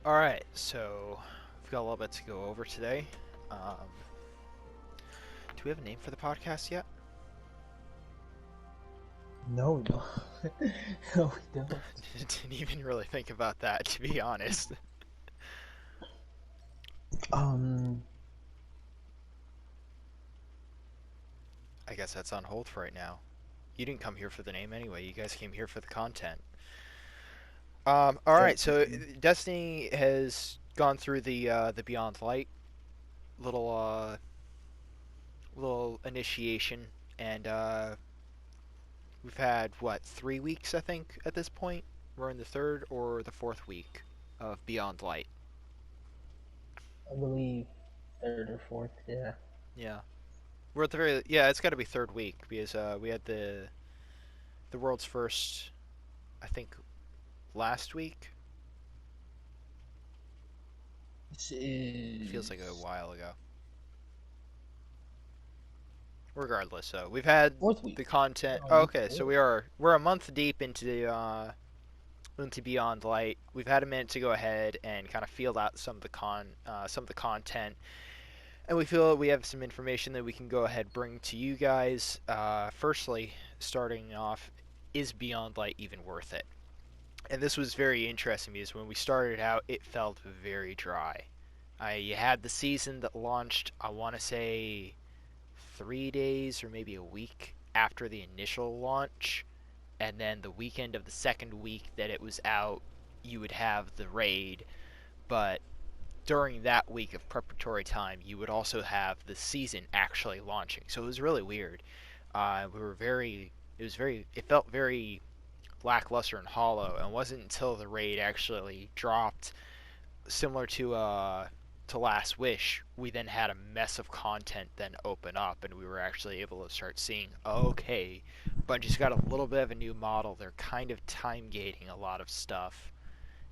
Alright, so we've got a little bit to go over today. Um, do we have a name for the podcast yet? No, we don't. No, we don't. Didn't even really think about that, to be honest. Um, I guess that's on hold for right now. You didn't come here for the name anyway, you guys came here for the content. Alright, so Technically. Destiny has gone through the Beyond Light little, little initiation, and we've had, what, 3 weeks, I think, at this point? We're in the third or the fourth week of Beyond Light. I believe third or fourth. Yeah. Yeah. We're at the very it's got to be third week because we had the world's first, I think, last week. This Feels like a is while ago. Regardless, so we've had fourth week. the content. Oh, Oh, week okay, so four. we're a month deep into Beyond Light. We've had a minute to go ahead and kind of feel out some of the content, and we feel that we have some information that we can go ahead bring to you guys. Firstly, starting off, is Beyond Light even worth it? And this was very interesting because when we started out, it felt very dry. You had the season that launched, I want to say, 3 days or maybe a week after the initial launch, and then the weekend of the second week that it was out, you would have the raid, but during that week of preparatory time, you would also have the season actually launching. So it was really weird. We were very, it was very, it felt very lackluster and hollow, and it wasn't until the raid actually dropped, similar to Last Wish, we then had a mess of content then open up, and we were actually able to start seeing, okay, Bungie's got a little bit of a new model. They're kind of time gating a lot of stuff,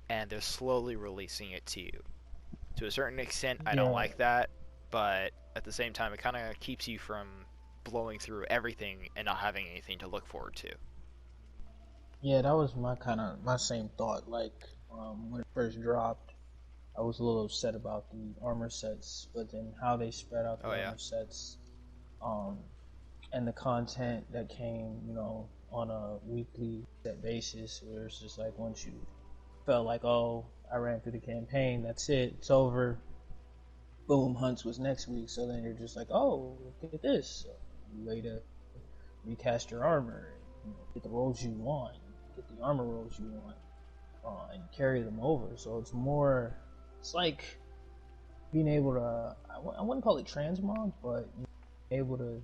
and they're slowly releasing it to you. To a certain extent, I don't Yeah. like that, but at the same time, it kind of keeps you from blowing through everything and not having anything to look forward to. Yeah, that was my same thought. Like, when it first dropped, I was a little upset about the armor sets, but then how they spread out the Oh yeah, armor sets, um, and the content that came, on a weekly set basis, where it's just like once you felt like, oh, I ran through the campaign, that's it, it's over. Boom, Hunts was next week, so then you're just like, oh, look at this. So you way to recast your armor, get the rolls you want, get the armor rolls you want, and carry them over. So it's like being able to, I wouldn't call it transmog, but able to,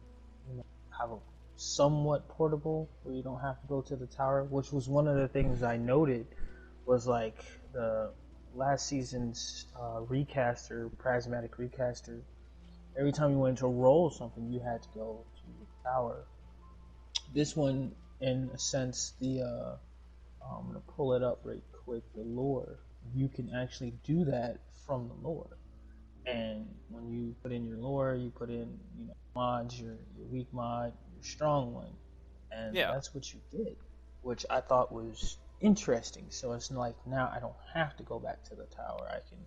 have a somewhat portable where you don't have to go to the tower, which was one of the things I noted was like the last season's recaster, prismatic recaster. Every time you went to roll something, you had to go to the tower. This one, in a sense, I'm gonna pull it up right quick. The lore, you can actually do that from the lore. And when you put in your lore, you put in, mods, your weak mod, your strong one, and yeah. that's what you did, which I thought was interesting. So it's like now I don't have to go back to the tower. I can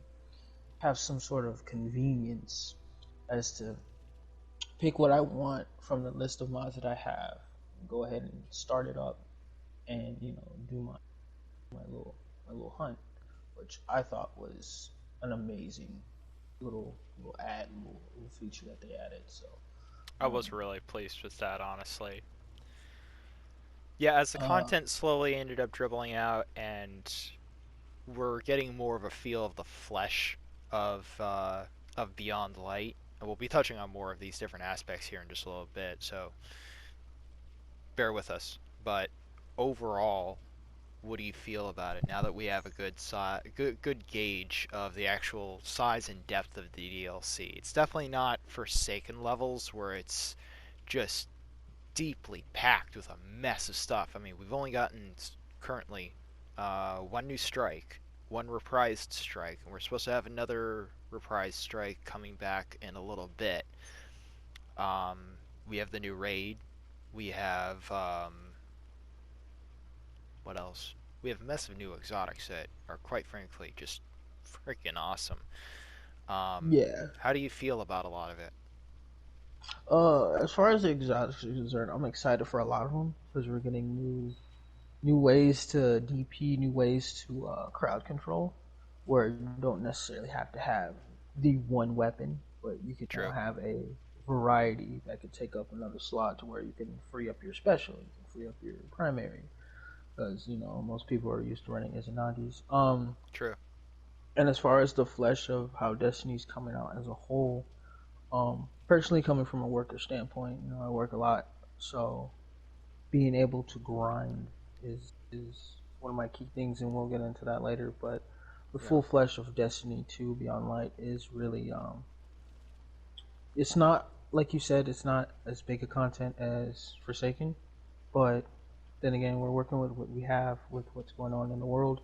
have some sort of convenience as to pick what I want from the list of mods that I have, go ahead and start it up, and do my little hunt, which I thought was an amazing little feature that they added. So, I was um, really pleased with that, honestly. Yeah, as the uh, content slowly ended up dribbling out, and we're getting more of a feel of the flesh of Beyond Light, and we'll be touching on more of these different aspects here in just a little bit. So bear with us. But overall, what do you feel about it now that we have a good gauge of the actual size and depth of the DLC? It's definitely not Forsaken levels where it's just deeply packed with a mess of stuff. I mean, we've only gotten currently one new strike, one reprised strike, and we're supposed to have another reprised strike coming back in a little bit. Um, we have the new raid. We have what else? We have a mess of new exotics that are quite frankly just freaking awesome. Um, Yeah. how do you feel about a lot of it? As far as the exotics are concerned, I'm excited for a lot of them because we're getting new ways to DP, new ways to crowd control, where you don't necessarily have to have the one weapon, but you could now True. have a variety that could take up another slot to where you can free up your special, you can free up your primary, because most people are used to running Izanagis. True. And as far as the flesh of how Destiny's coming out as a whole, personally coming from a worker standpoint, I work a lot, so being able to grind is one of my key things, and we'll get into that later. But the Yeah. full flesh of Destiny 2 Beyond Light is really it's not like you said, it's not as big a content as Forsaken, but then again, we're working with what we have with what's going on in the world.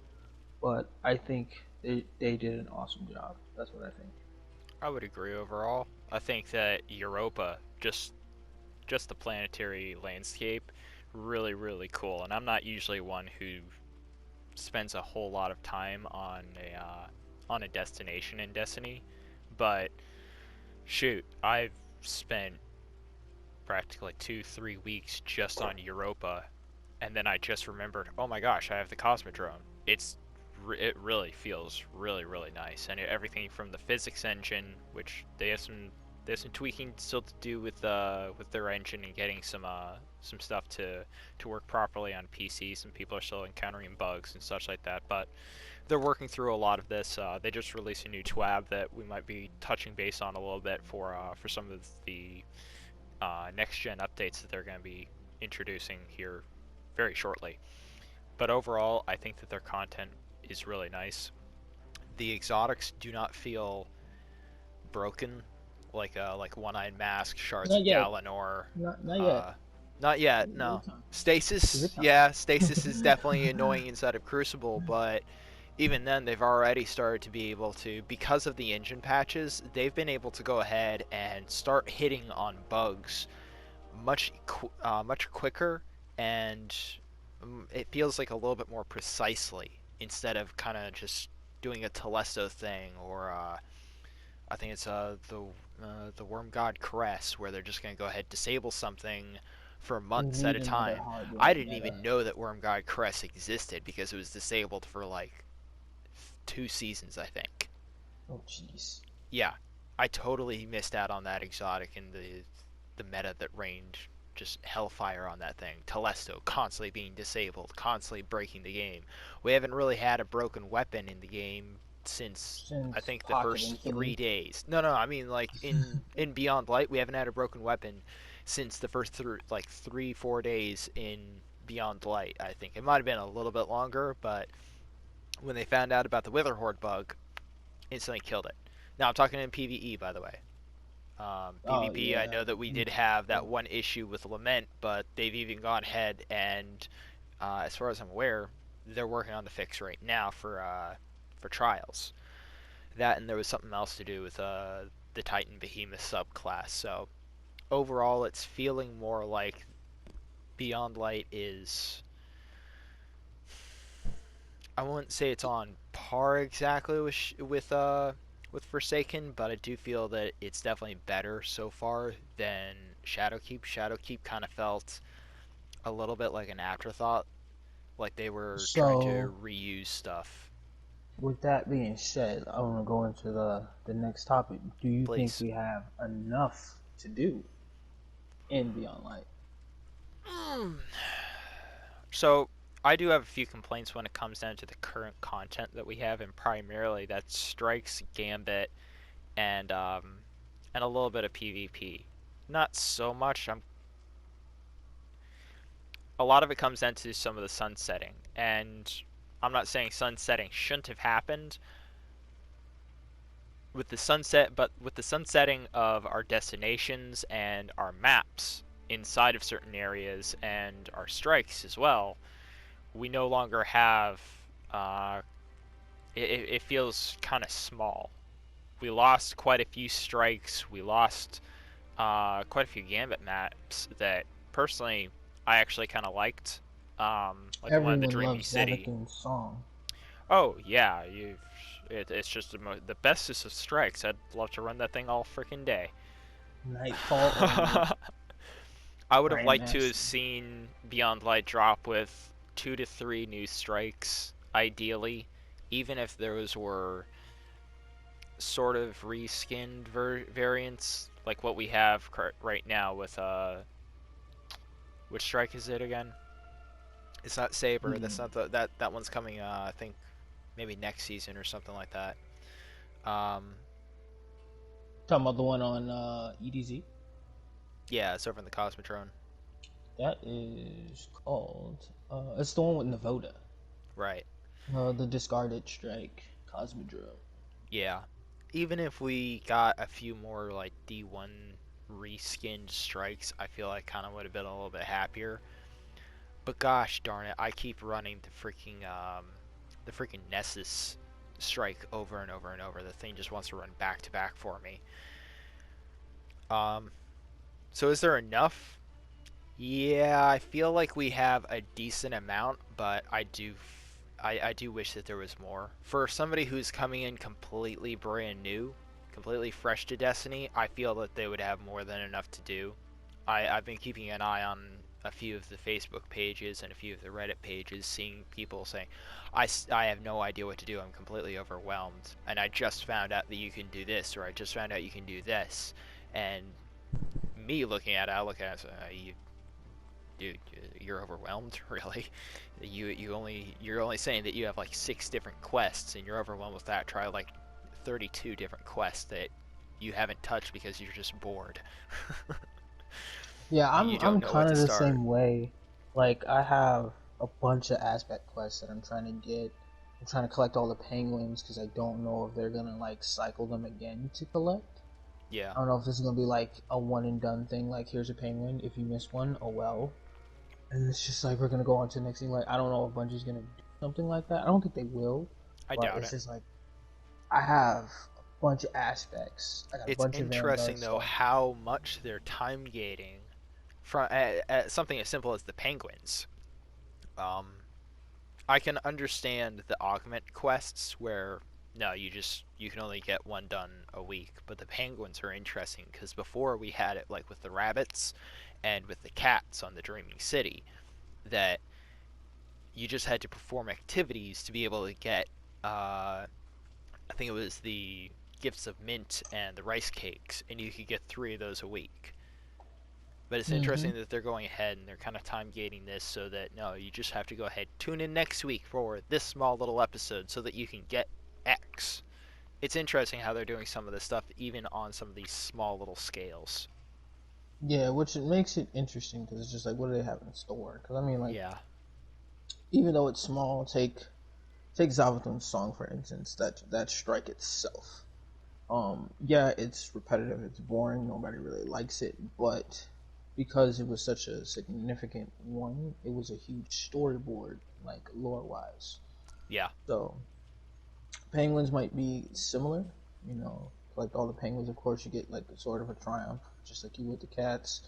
But I think they did an awesome job. That's what I think. I would agree overall. I think that Europa, just the planetary landscape, really cool. And I'm not usually one who spends a whole lot of time on a destination in Destiny, but shoot, I've spent practically 2-3 weeks just on Europa, and then I just remembered, oh my gosh, I have the Cosmodrome. It really feels really nice, and everything from the physics engine, which there's some tweaking still to do with their engine and getting some stuff to work properly on PC. Some people are still encountering bugs and such like that, but they're working through a lot of this. They just released a new TWAB that we might be touching base on a little bit for some of the next gen updates that they're going to be introducing here very shortly. But overall, I think that their content is really nice. The exotics do not feel broken, like One-Eyed Mask, Shards Not of yet. Galanor. Not yet. Uh, Not yet, Give no. it time. Give Stasis, it yeah, time. Stasis is definitely annoying inside of Crucible, but even then, they've already started to be able to, because of the engine patches, they've been able to go ahead and start hitting on bugs much quicker, and it feels like a little bit more precisely instead of kind of just doing a Telesto thing or I think it's the Worm God Caress, where they're just going to go ahead disable something for And months at leave a another time. hard I drive didn't meta. even know that Worm God Caress existed because it was disabled for like 2 seasons, I think. Oh jeez. Yeah, I totally missed out on that exotic in the meta that reigned just hellfire on that thing. Telesto constantly being disabled, constantly breaking the game. We haven't really had a broken weapon in the game since I Since think the Pocket first Infinity. 3 days. No, I mean like in Beyond Light, we haven't had a broken weapon since the first 3-4 days in Beyond Light. I think it might have been a little bit longer, but when they found out about the Wither Horde bug, instantly killed it. Now I'm talking in PvE, by the way. Oh PvP, I yeah. know that we did have that one issue with Lament, but they've even gone ahead and, as far as I'm aware, they're working on the fix right now for trials. That and there was something else to do with the Titan Behemoth subclass. So overall, it's feeling more like Beyond Light is. I wouldn't say it's on par exactly with Forsaken, but I do feel that it's definitely better so far than Shadowkeep. Shadowkeep kind of felt a little bit like an afterthought, like they were trying So to reuse stuff. with that being said, I want to go into the next topic. Do you think Please. we have enough to do in Beyond Light? So I do have a few complaints when it comes down to the current content that we have, and primarily that's Strikes, Gambit, and and a little bit of PvP. Not so much. A lot of it comes down to some of the sunsetting, and I'm not saying sunsetting shouldn't have happened with the sunset, but with the sunsetting of our destinations and our maps inside of certain areas and our strikes as well, we no longer have. Uh, it feels kind of small. We lost quite a few strikes. We lost quite a few gambit maps that personally I actually kind of liked. Like the one in the Everyone Dreamy loves City. Xanathon's song. Oh yeah, you. It's just the bestest of strikes. I'd love to run that thing all freaking day. Nightfall only. I would have liked to have Grandmaster. seen Beyond Light drop with 2 to 3 new strikes, ideally, even if those were sort of reskinned variants, like what we have right now with which strike is it again? It's not Saber. That's Hmm. not that one's coming. I think maybe next season or something like that. Um, Talking about the one on EDZ. yeah, it's over in the Cosmodrome. That is called. It's the one with Navoda. Right. The discarded strike, Cosmodrome. Yeah. Even if we got a few more like D1 reskinned strikes, I feel like kind of would have been a little bit happier. But gosh darn it, I keep running the freaking Nessus strike over and over and over. The thing just wants to run back to back for me. Um, so is there enough? Yeah, I feel like we have a decent amount, but I do wish that there was more. For somebody who's coming in completely brand new, completely fresh to Destiny, I feel that they would have more than enough to do. I've been keeping an eye on a few of the Facebook pages and a few of the Reddit pages, seeing people saying, I have no idea what to do, I'm completely overwhelmed, and I just found out that you can do this, or I just found out you can do this. And me looking at it, I look at it and say, you dude, you're overwhelmed, really. You're only saying that you have like 6 different quests, and you're overwhelmed with that. Try like 32 different quests that you haven't touched because you're just bored. Yeah, You don't I'm know what kind to of the start. same way. Like I have a bunch of aspect quests that I'm trying to get. I'm trying to collect all the penguins because I don't know if they're gonna like cycle them again to collect. Yeah, I don't know if this is gonna be like a one and done thing. Like here's a penguin. If you miss one, oh well. And it's just like we're gonna go on to the next thing. Like I don't know if Bungie's gonna do something like that. I don't think they will. I But doubt it's it. just like I have a bunch of aspects. I got a It's bunch of Vanguard interesting though stuff. how much they're time gating from at something as simple as the penguins. Um, I can understand the augment quests where no, you can only get one done a week, but the penguins are interesting because before we had it like with the rabbits and with the cats on the Dreaming City that you just had to perform activities to be able to get I think it was the gifts of mint and the rice cakes, and you could get 3 of those a week. But it's Mm-hmm. interesting that they're going ahead and they're kind of time gating this so that no, you just have to go ahead, tune in next week for this small little episode so that you can get X. It's interesting how they're doing some of this stuff even on some of these small little scales. Yeah, which it makes it interesting because it's just like, what do they have in store? Because I mean, like, Yeah, even though it's small, take Zavatun's song for instance. That strike itself. Yeah, it's repetitive. It's boring. Nobody really likes it, but because it was such a significant one, it was a huge storyboard, like lore wise. yeah, So penguins might be similar, you know, like all the penguins. Of course, you get like sort of a triumph, just like you would the cats,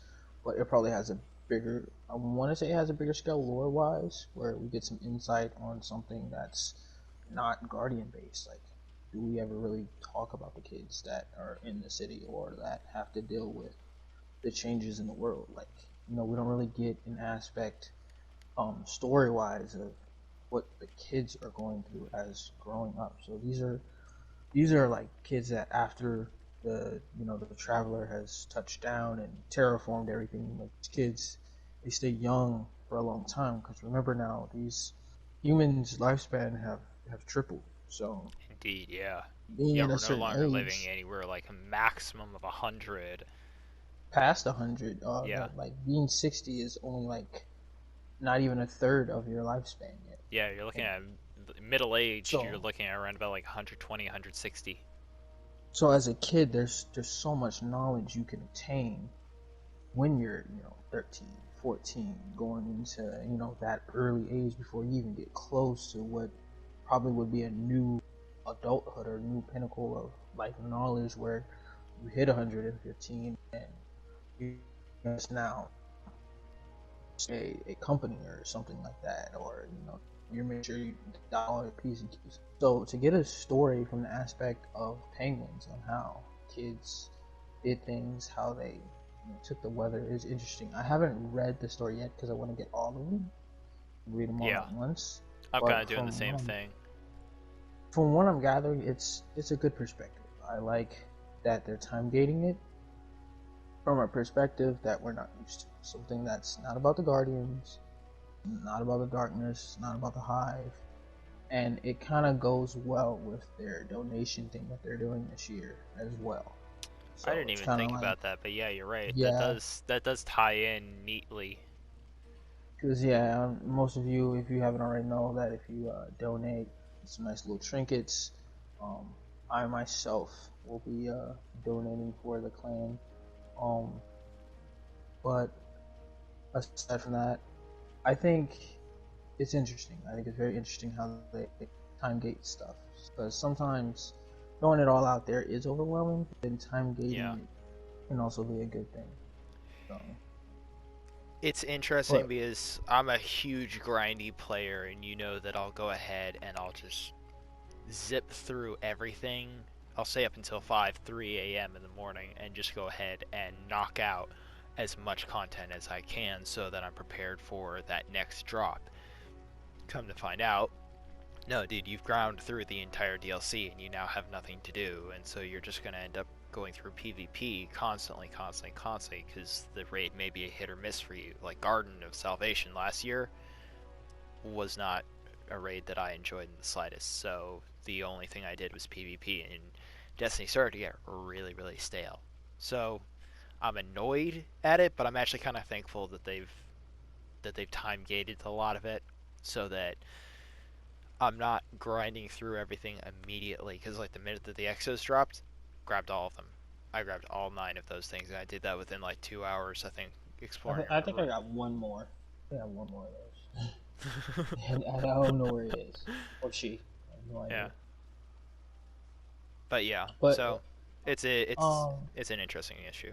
but it probably has a bigger. I want to say it has a bigger scale lore wise, where we get some insight on something that's not Guardian based. Like, do we ever really talk about the kids that are in the city or that have to deal with the changes in the world? Like, you know, we don't really get an aspect story wise of what the kids are going through as growing up. So these are like kids that after the traveler has touched down and terraformed everything, like these kids, they stay young for a long time because remember now these humans lifespan have tripled. So indeed, yeah. being Yeah, at a we're no certain longer living age anywhere like a maximum of 100. past 100, Yeah, like being 60 is only like not even a third of your lifespan yet. yeah, you're looking And at middle age, you're so looking at around about like 120, 160. so as a kid there's so much knowledge you can attain when you're 13, 14, going into that early age before you even get close to what probably would be a new adulthood or new pinnacle of life knowledge where you hit 115 and you it's now a company or something like that, or you're making sure you dot all your P's and Q's. So to get a story from the aspect of penguins on how kids did things, how they took the weather is interesting. I haven't read the story yet because I want to get all of them, read them all Yeah, at once. I'm kind But of doing the same thing. from what I'm gathering, it's a good perspective. I like that they're time gating it from a perspective that we're not used to. Something that's not about the Guardians, not about the darkness, not about the Hive, and it kind of goes well with their donation thing that they're doing this year as well. I So didn't it's even kind of think like, about that, but yeah, you're right. yeah, That does tie in neatly. because yeah, most of you, if you haven't already, know that if you donate some nice little trinkets, um, I myself will be donating for the clan. Um, but aside from that, I think it's interesting. I think it's very interesting how they time gate stuff, because sometimes throwing it all out there is overwhelming, and time Yeah. gating it can also be a good thing. So, It's interesting but because I'm a huge grindy player, and you know that I'll go ahead and I'll just zip through everything. I'll stay up until 3 a.m. in the morning and just go ahead and knock out as much content as I can so that I'm prepared for that next drop. Come to find out, no, dude, you've ground through the entire DLC and you now have nothing to do, and so you're just going to end up going through PvP constantly, because the raid may be a hit or miss for you. Like Garden of Salvation last year was not a raid that I enjoyed in the slightest, so the only thing I did was PvP, and Destiny started to get really stale. So I'm annoyed at it, but I'm actually kind of thankful that they've time gated a lot of it, so that I'm not grinding through everything immediately. Because like the minute that the Exos dropped, grabbed all of them. I grabbed all 9 of those things, and I did that within like 2 hours, I think, exploring I think I around. got one more. I got one more of those, and I don't know where he is or she. I have no Yeah, idea. but yeah, But so it's um, it's an interesting issue.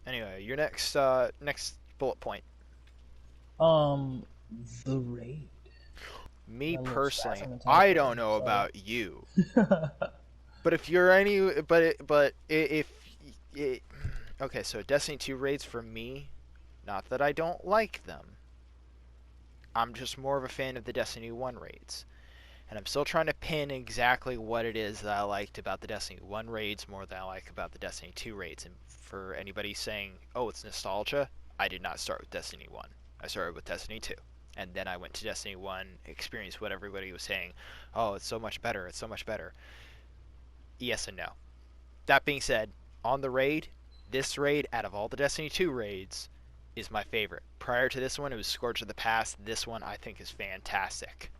Anyway, your next bullet point. um, the raid. I Me got a little personally, spasm attack I there. don't know Sorry. about you, but if you're any, but if it, okay, so Destiny 2 raids for me, not that I don't like them. I'm just more of a fan of the Destiny 1 raids. And I'm still trying to pin exactly what it is that I liked about the Destiny 1 raids more than I like about the Destiny 2 raids. And for anybody saying, oh, it's nostalgia, I did not start with Destiny 1. I started with Destiny 2. And then I went to Destiny 1, experienced what everybody was saying. Oh, it's so much better, it's so much better. Yes and no. That being said, on the raid, this raid, out of all the Destiny 2 raids, is my favorite. Prior to this one, it was Scourge of the Past. This one, I think, is fantastic.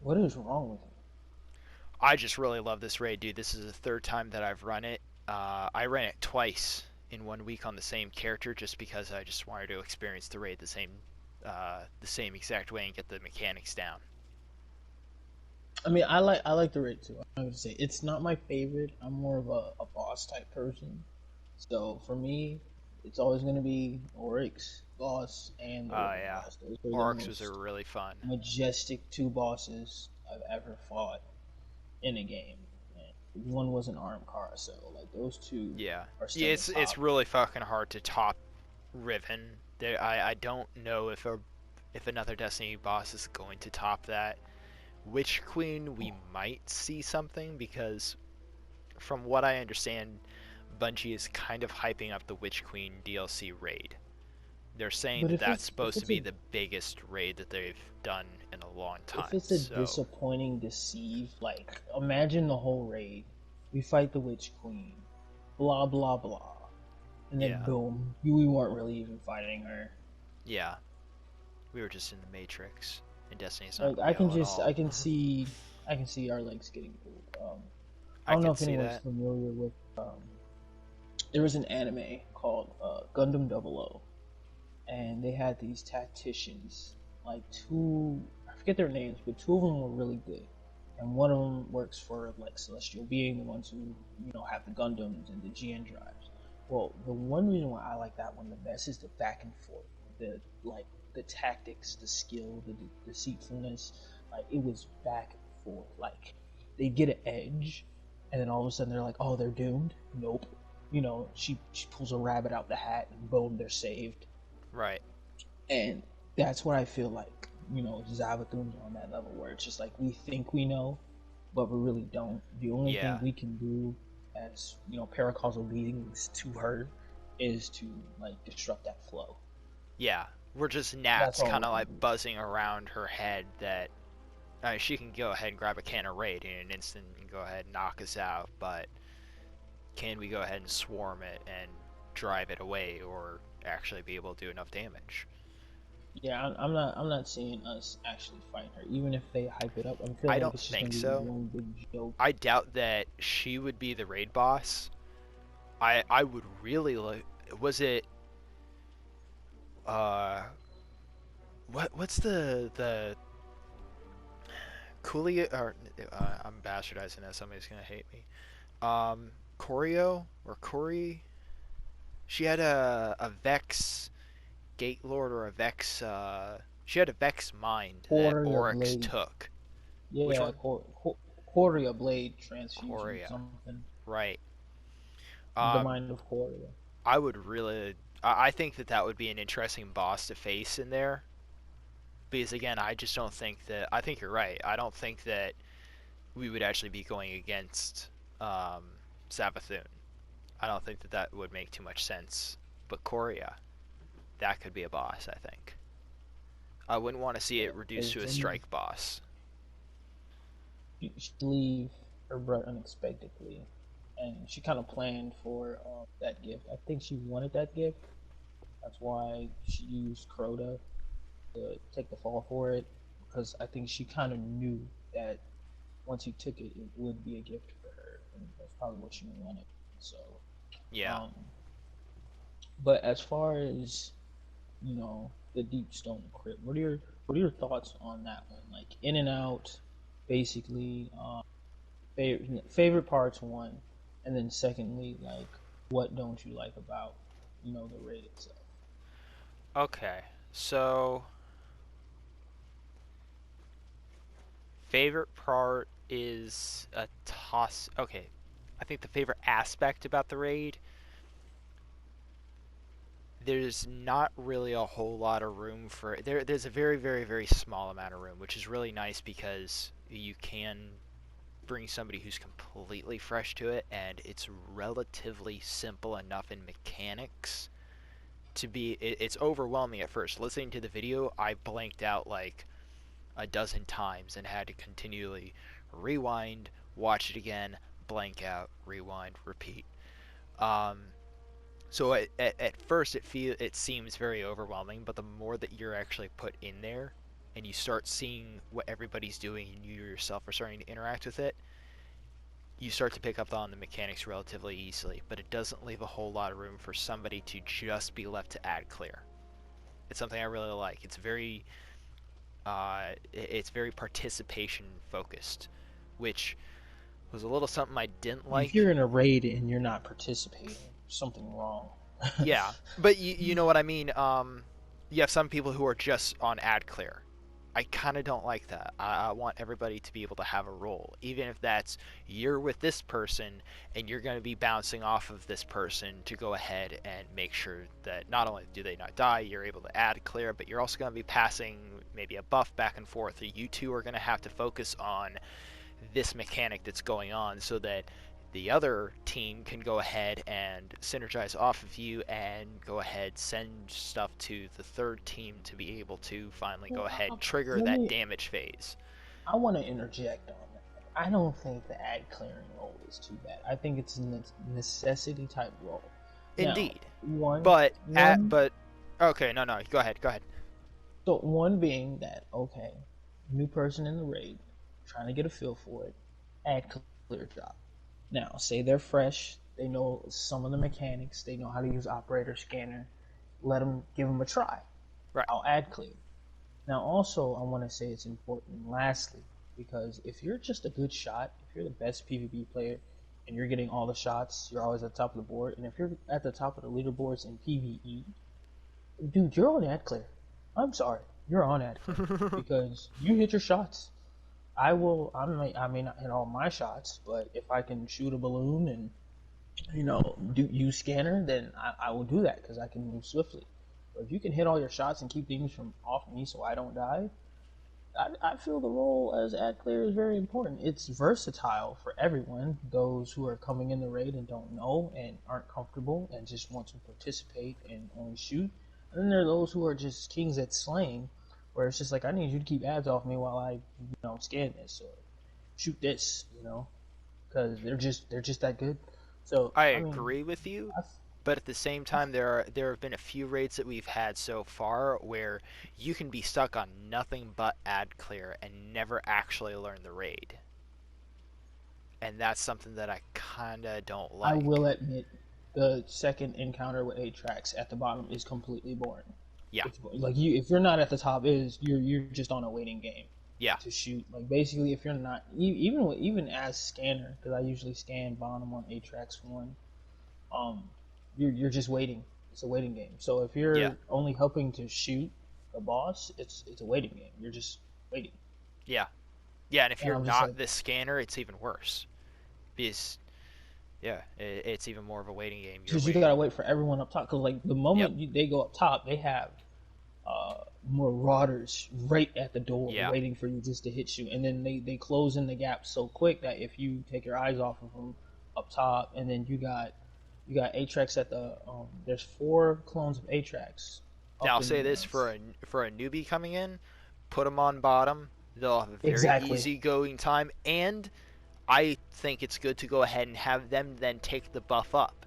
What is wrong with I just really love this raid, dude. This is the third time that I've run it. I ran it twice in 1 week on the same character, just because I just wanted to experience the raid the same exact way and get the mechanics down. I mean, I like the raid too. I'm gonna say it's not my favorite. I'm more of a boss type person. So for me, it's always gonna be Oryx boss and the Riven Yeah, boss. Those are the Oryx was most really fun. majestic two bosses I've ever fought in a game. And one was an armed carousel. Like those two Yeah, are yeah, still the it's top. really fucking hard to top Riven. I don't know if another Destiny boss is going to top that. Witch Queen, we might see something, because from what I understand, Bungie is kind of hyping up the Witch Queen DLC raid. They're saying But that that's if supposed to it's be a the biggest raid that they've done in a long if time. it's a So, disappointing deceive, like imagine the whole raid. We fight the Witch Queen, blah blah blah, and then yeah, boom, we weren't really even fighting her. yeah, we were just in the Matrix, and Destiny's not Like real at all. I can see our legs getting pulled. I I don't know could if see anyone's that. familiar with. There was an anime called Gundam 00, and they had these tacticians, like two, I forget their names, but two of them were really good, and one of them works for like Celestial Being, the ones who have the Gundams and the GN drives. Well, the one reason why I like that one the best is the back and forth, the like the tactics, the skill, the deceitfulness. Like it was back and forth. Like they get an edge, and then all of a sudden they're like, oh, they're doomed. Nope. She pulls a rabbit out the hat, and boom, they're saved. Right. And that's what I feel like. Zavathun's on that level where it's just like we think we know, but we really don't. The only thing Yeah. we can do as paracausal beings to her is to like disrupt that flow. Yeah. We're just That's gnats all kind we of can like do. buzzing around her head that she can go ahead and grab a can of Raid in an instant and go ahead and knock us out, but can we go ahead and swarm it and drive it away or actually be able to do enough damage? Yeah, I'm not seeing us actually fight her. Even if they hype it up, I'm I feeling like don't it's just think gonna be so. one big joke. I doubt that she would be the raid boss. I would really like. Was it uh what's the Coolio or I'm bastardizing that. Somebody's gonna hate me. Corio or Cori? She had a Vex Gate Lord or a Vex. She had a Vex mind that Coria Oryx blade, took. Which yeah, one? Coria blade transfusion, Coria. something. Right. The Um, mind of Coria. I would really. I think that that would be an interesting boss to face in there. Because again, I just don't think that. I think you're right. I don't think that we would actually be going against um, Savathun. I don't think that that would make too much sense. But Coria, that could be a boss. I think. I wouldn't want to see Yeah, it reduced to because a I mean, strike boss. she leave her brother unexpectedly, and she kind of planned for that gift. I think she wanted that gift. That's why she used Crota to take the fall for it, because I think she kind of knew that once he took it, it would be a gift for her, and that's probably what she wanted. So, Yeah. um, but as far as the Deep Stone Crypt, what are your thoughts on that one? Like in and out, basically. Favorite parts one, and then secondly, like what don't you like about the raid itself? Okay. So favorite part is a toss. Okay, I think the favorite aspect about the raid, there's not really a whole lot of room for there. There's a very, very, very small amount of room, which is really nice because you can bring somebody who's completely fresh to it, and it's relatively simple enough in mechanics to be. It's overwhelming at first. Listening to the video, I blanked out like a dozen times and had to continually rewind, watch it again, blank out, rewind, repeat. Um, so at first it seems very overwhelming, but the more that you're actually put in there and you start seeing what everybody's doing and you yourself are starting to interact with it, you start to pick up on the mechanics relatively easily. But it doesn't leave a whole lot of room for somebody to just be left to ad clear. It's something I really like. It's very participation focused, which was a little something I didn't If like. you're in a raid and you're not participating, there's something wrong. Yeah, but you know what I mean. You have some people who are just on ad clear. I kind of don't like that. I want everybody to be able to have a role, even if that's you're with this person and you're going to be bouncing off of this person to go ahead and make sure that not only do they not die, you're able to ad clear, but you're also going to be passing maybe a buff back and forth. You two are going to have to focus on this mechanic that's going on so that the other team can go ahead and synergize off of you and go ahead send stuff to the third team to be able to finally go Well, ahead and trigger let that me. damage phase. I want to interject on that. I don't think the ad clearing role is too bad. I think it's a necessity type role. Now, Indeed. one, But at one, but okay, no, go ahead, go ahead. so one being that okay, new person in the raid, trying to get a feel for it, ad clear job. Now, say they're fresh, they know some of the mechanics, they know how to use operator scanner. Give them a try. Right. I'll ad clear. Now, also, I want to say it's important, lastly, because if you're just a good shot, if you're the best PvP player, and you're getting all the shots, you're always at the top of the board, and if you're at the top of the leaderboards in PvE, dude, you're on ad clear. I'm sorry, you're on ad clear because you hit your shots. I will. I may not hit all my shots, but if I can shoot a balloon and do use scanner, then I will do that because I can move swiftly. But if you can hit all your shots and keep things from off me so I don't die, I feel the role as ad clear is very important. It's versatile for everyone. Those who are coming in the raid and don't know and aren't comfortable and just want to participate and only shoot. And then there are those who are just kings at slaying, where it's just like I need you to keep ads off me while I scan this or shoot this, because they're just that good. So I I mean, agree with you, I, but at the same time, there have been a few raids that we've had so far where you can be stuck on nothing but ad clear and never actually learn the raid, and that's something that I kinda don't I will like. admit the second encounter with 8 tracks at the bottom is completely boring. Yeah, It's like if you're not at the top, is you're just on a waiting game yeah, to shoot. Like basically, if you're not even as scanner, because I usually scan bottom on 8 tracks 1, um, you're just waiting. It's a waiting game. So if yeah, you're only helping to shoot the boss, it's a waiting game. You're just waiting, yeah, yeah. And if and you're I'm just not like, the scanner, it's even worse because yeah, it's even more of a waiting game. You're because you gotta waiting. wait for everyone up top. Because like the Yep. moment they go up top, they have uh, marauders right at the door Yeah. waiting for you just to hit you, and then they close in the gap so quick that if you take your eyes off of them up top, and then you got Atrax at the there's 4 clones of Atrax Now up I'll in say the this for a newbie coming in, put them on bottom. They'll have a very exactly. easy going time, and I think it's good to go ahead and have them then take the buff up.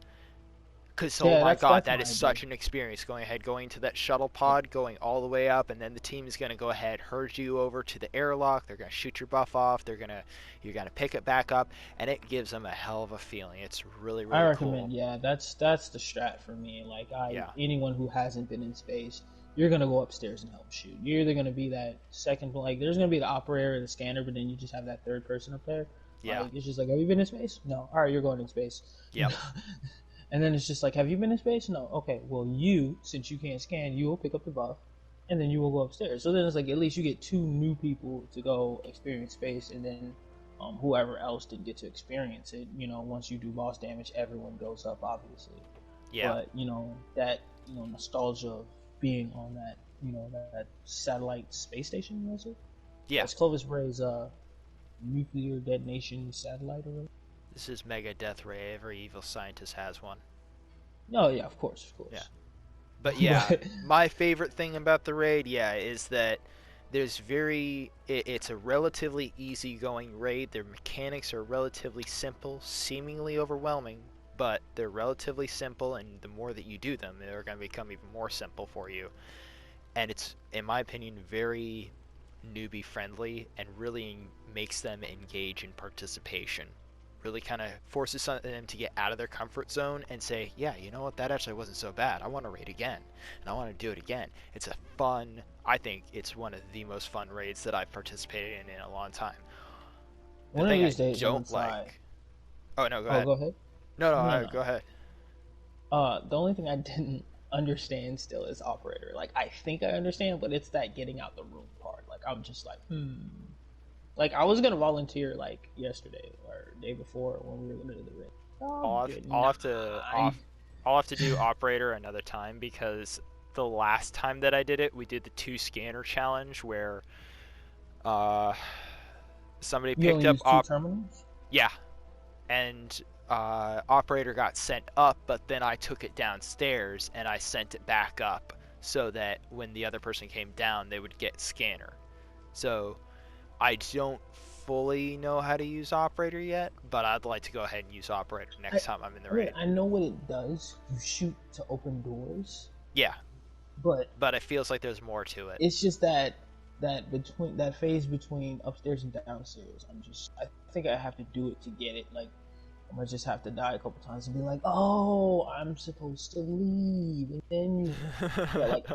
Because, oh Yeah, my that's god, that's that my is idea. such an experience going ahead, going to that shuttle Yeah. pod, going all the way up, and then the team is going to go ahead, herd you over to the airlock. They're going to shoot your buff off. You're going to pick it back up, and it gives them a hell of a feeling. It's really, I really recommend, cool. yeah, that's the strat for me. Like Yeah. anyone who hasn't been in space, you're gonna go upstairs and help shoot. You're either gonna be that second, like there's gonna be the operator or the scanner, but then you just have that third person up there. Yeah. Like it's just like, have you been in space? No. All right, you're going in space. Yep. And then it's just like, have you been in space? No. Okay, well since you can't scan, you will pick up the buff, and then you will go upstairs. So then it's like at least you get 2 new people to go experience space, and then whoever else didn't get to experience it, once you do boss damage, everyone goes up, obviously. Yeah. But that nostalgia of being on that satellite space station, was it? Yeah. That's Clovis Bray's nuclear detonation satellite or whatever. This is Mega Death Ray. Every evil scientist has one. No, yeah, of Yeah. course. But yeah, But my favorite thing about the raid, yeah, is that it's a relatively easygoing raid. Their mechanics are relatively simple, seemingly overwhelming, but they're relatively simple, and the more that you do them, they're going to become even more simple for you. And it's, in my opinion, very newbie friendly and really makes them engage in participation. Really kind of forces them to get out of their comfort zone and say, yeah, you know what, that actually wasn't so bad. I want to raid again, and I want to do it again. It's a fun, I think it's one of the most fun raids that I've participated in a long time. The one of thing I these days, I'm gonna don't try. like. Oh, no, go Oh, ahead. go ahead. No, No, no, no. go ahead. The only thing I didn't understand still is operator. Like I think I understand, but it's that getting out the room part. Like I'm just like, hmm. Like I was gonna volunteer like yesterday or day before when we were gonna do the ring. Oh, I'll have, good. I'll Nah, have to off, I'll have to do operator another time because the last time that I did it, we did the 2 scanner challenge where uh, somebody you picked only up use 2 terminals. yeah, and operator got sent up, but then I took it downstairs and I sent it back up so that when the other person came down, they would get scanner. So I don't fully know how to use operator yet, but I'd like to go ahead and use operator I, next time I'm in the I mean, raid. I know what it does. You shoot to open doors, Yeah, but but it feels like there's more to it. it's just that phase between upstairs and downstairs. I think I have to do it to get it. Like I'm gonna just have to die a couple times and be like, oh, I'm supposed to leave, and then yeah, like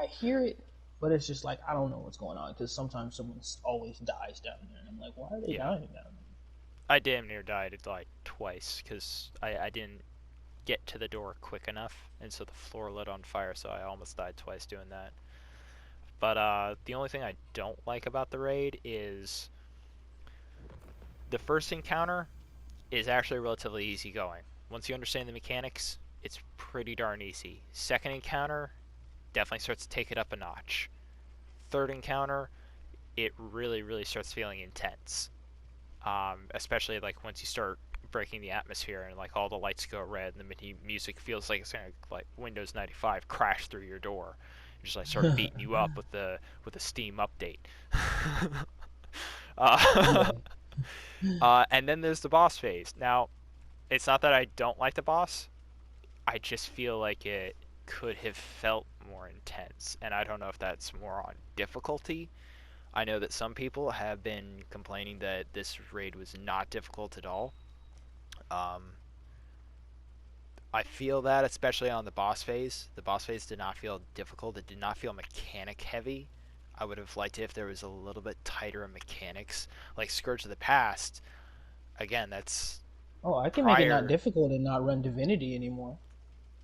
I hear it, but it's just like I don't know what's going on because sometimes someone always dies down there, and I'm like, why are they Yeah, dying down I damn near died like twice because I didn't get to the door quick enough, and so the floor lit on fire, so I almost died twice doing that. But the only thing I don't like about the raid is the first encounter is actually relatively easy going. Once you understand the mechanics, it's pretty darn easy. Second encounter definitely starts to take it up a notch. Third encounter, it really starts feeling intense. Especially like once you start breaking the atmosphere and like all the lights go red and the music feels like it's gonna like Windows 95 crash through your door, and just like start beating you up with a Steam update. uh, Yeah. and then there's the boss phase. Now, it's not that I don't like the boss. I just feel like it could have felt more intense, and I don't know if that's more on difficulty. I know that some people have been complaining that this raid was not difficult at all. Um, I feel that, especially on the boss phase. The boss phase did not feel difficult. It did not feel mechanic heavy. I would have liked it if there was a little bit tighter in mechanics. Like Scourge of the Past, again, that's Oh, I can make it not prior. difficult and not run Divinity anymore.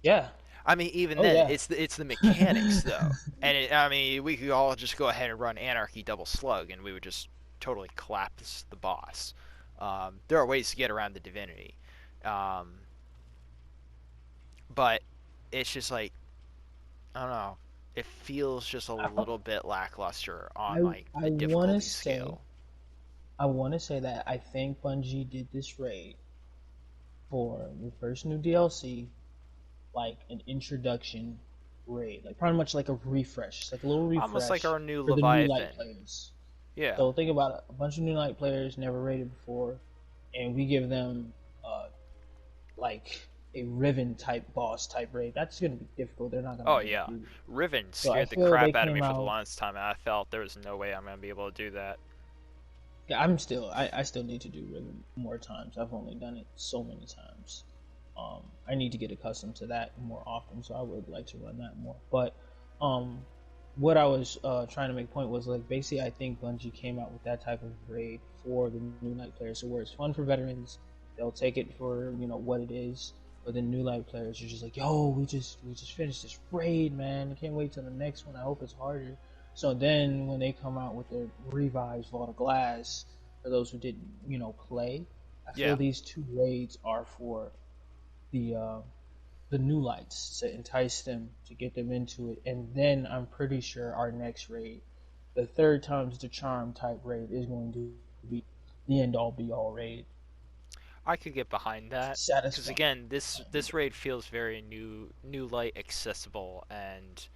Yeah. I mean, even Oh then, yeah. it's the mechanics though, and I mean, we could all just go ahead and run Anarchy Double Slug, and we would just totally collapse the boss. There are ways to get around the Divinity, um, but it's just like I don't know. It feels just a I little bit lackluster I on like I the wanna difficulty say scale. I wanna say that I think Bungie did this raid for the first new DLC, like an introduction raid, like pretty much like a refresh, like a little Almost like refresh our new for the new light Leviathan. players. Yeah. So think about it, a bunch of new light players never raided before, and we give them like a Riven type boss type raid. That's gonna be difficult. They're not gonna Oh be able to yeah. do it. Riven So I scared the feel they crap out of me came for the out. longest time, and I felt there was no way I'm gonna be able to do that. Yeah, I still need to do Riven more times. I've only done it so many times. I need to get accustomed to that more often, so I would like to run that more. But um, what I was trying to make point was like basically I think Bungie came out with that type of raid for the new light players, so where it's fun for veterans, they'll take it for what it is. But the new light players are just like, yo, we just finished this raid, man. I can't wait till the next one. I hope it's harder. So then when they come out with their revised Vault of Glass, for those who didn't, play, I feel Yeah. these two raids are for the uh, the new lights to entice them to get them into it, and then I'm pretty sure our next raid, the third time's the charm type raid, is going to be the end all be all raid. I could get behind that because Satisfying. again, this raid feels very new light accessible, and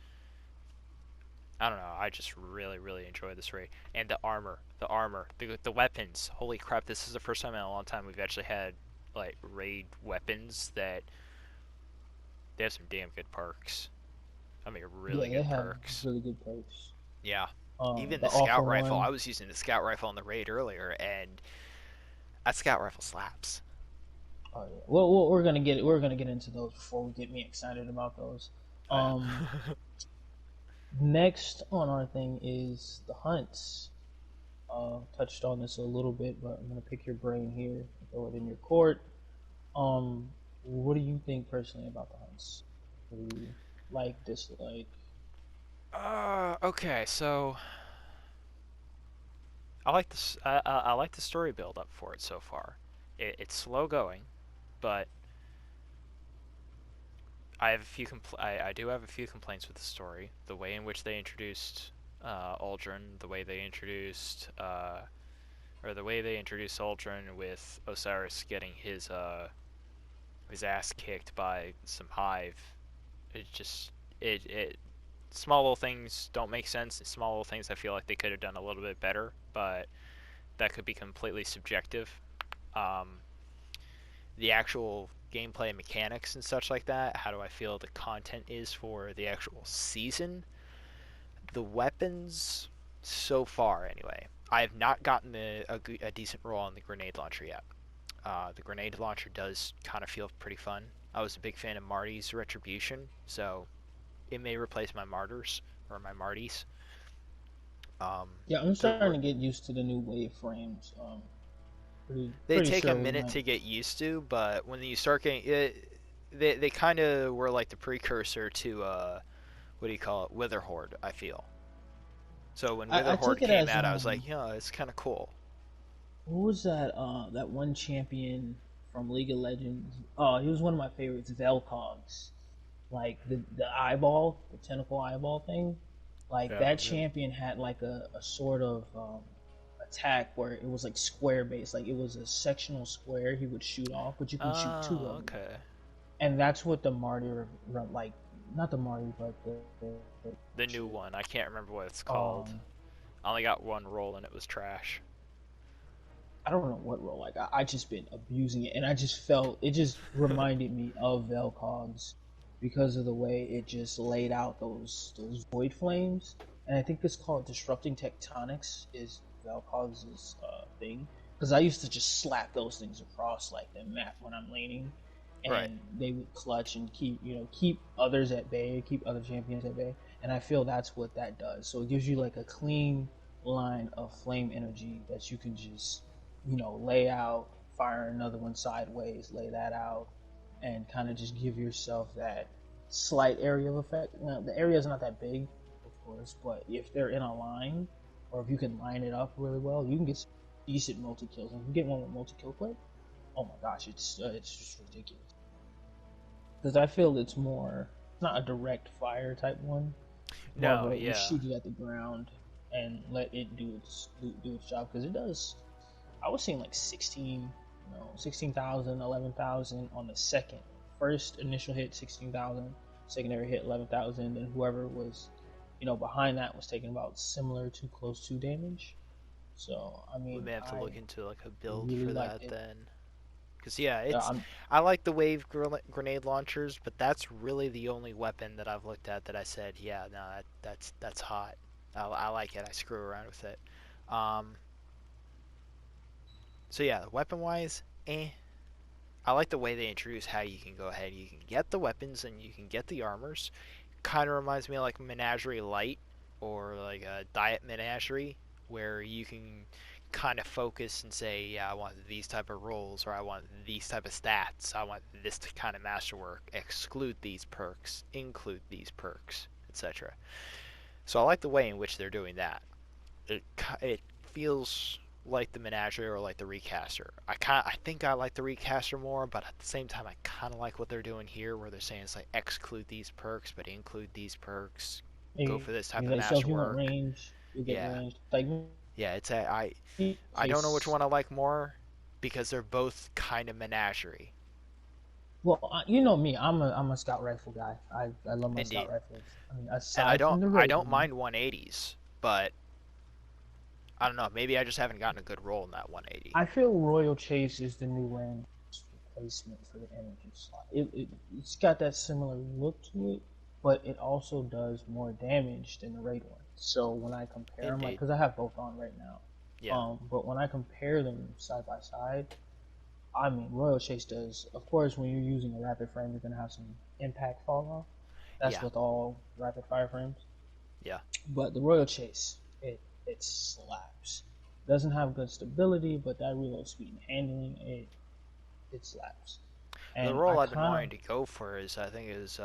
I don't know. I just really enjoy this raid and the weapons. Holy crap! This is the first time in a long time we've actually had like raid weapons that they have some damn good perks. I mean, Yeah, really they good have perks. really good perks. Yeah. Even The the awful scout rifle. I one. was using the scout rifle on the raid earlier, and that scout rifle slaps. Oh yeah. Well, we're gonna get into those before we get me excited about those. Oh yeah. Next on our thing is the hunts. Touched on this a little bit, but I'm gonna pick your brain here, throw it in your court. What do you think personally about the hunts? What do you like, dislike? Okay. So I like this. I like the story build up for it so far. It's slow going, but I have a few I do have a few complaints with the story. The way in which they introduced Aldrin, the way they introduced or the way they introduced Aldrin with Osiris getting his ass kicked by some hive. It just it small little things don't make sense. Small little things I feel like they could have done a little bit better, but that could be completely subjective. Um, the actual gameplay mechanics and such like that, how do I feel the content is for the actual season? The weapons, so far anyway, I have not gotten a decent roll on the grenade launcher yet. The grenade launcher does kind of feel pretty fun. I was a big fan of Marty's Retribution, so it may replace my Martyrs or my Martys. Um, Yeah, I'm the starting to get used to the new wave frames. Pretty they pretty take a sure we minute might. to get used to, but when you start getting it, they kind of were like the precursor to what do you call it, Witherhoard. I feel. So when I Witherhoard took it came as out, I was like, yeah, it's kind of cool. what was that? That one champion from League of Legends. Oh, he was one of my favorites. Velcogs, like the eyeball, the tentacle eyeball thing. Like Yeah, that really. champion had like a sort of attack where it was like square based. Like it was a sectional square he would shoot off, but you can shoot two Oh, of them. okay. And that's what the martyr like, not the martyr, but the The new one. I can't remember what it's called. um I only got one roll and it was trash. I don't know what role. Like I just been abusing it, and I just felt it just reminded me of Velcogs because of the way it just laid out those void flames. And I think it's called disrupting tectonics is Velcogs' thing. Because I used to just slap those things across like the map when I'm laning, Right. and they would clutch and keep others at bay, keep other champions at bay. And I feel that's what that does. So it gives you like a clean line of flame energy that you can just lay out, fire another one sideways, lay that out, and kind of just give yourself that slight area of effect. Now, the area is not that big, of course, but if they're in a line, or if you can line it up really well, you can get some decent multi kills. And if you get one with multi kill clip, oh my gosh, it's just ridiculous. Because I feel it's not a direct fire type one, more of No, a you yeah. shoot it at the ground and let it do its job because it does. I was seeing like 16,000, 11,000 on the second. First initial hit, 16,000. Secondary hit, 11,000. And whoever was, behind that was taking about similar to close to damage. So, I We mean, may have to I look into like a build really for liked that it. then. Cause yeah, it's I'm, I like the wave grenade launchers, but that's really the only weapon that I've looked at that I said, yeah, no, that's hot. I like it. I screw around with it. Um, so yeah, weapon wise, eh. I like the way they introduce how you can go ahead. You can get the weapons and you can get the armors. Kind of reminds me of like Menagerie Light or like a Diet Menagerie, where you can kind of focus and say, yeah, I want these type of rolls or I want these type of stats. I want this kind of masterwork. Exclude these perks. Include these perks, etc. So I like the way in which they're doing that. It feels like the Menagerie or like the Recaster. I think I like the Recaster more, but at the same time I kind of like what they're doing here, where they're saying it's like exclude these perks, but include these perks. Go for this type of so if you want masterwork. range, you get Yeah, range. Like yeah. I don't know which case. one I like more because they're both kind of Menagerie. Well, you know me. I'm a scout rifle guy. I love my scout Indeed, rifles. I mean, and I aside don't from the I raid don't one, mind 180s, but I don't know. Maybe I just haven't gotten a good roll in that 180. I feel Royal Chase is the new land replacement for the energy slot. It's got that similar look to it, but it also does more damage than the raid one. So when I compare them, like, Indeed. because I have both on right now, Yeah. but when I compare them side by side, I mean, Royal Chase does. Of course, when you're using a rapid frame, you're gonna have some impact fall off. That's Yeah. with all rapid fire frames. Yeah. But the Royal Chase, it slaps. Doesn't have good stability, but that reload speed and handling, it slaps. The And role I I've been kind of wanting to go for is I think is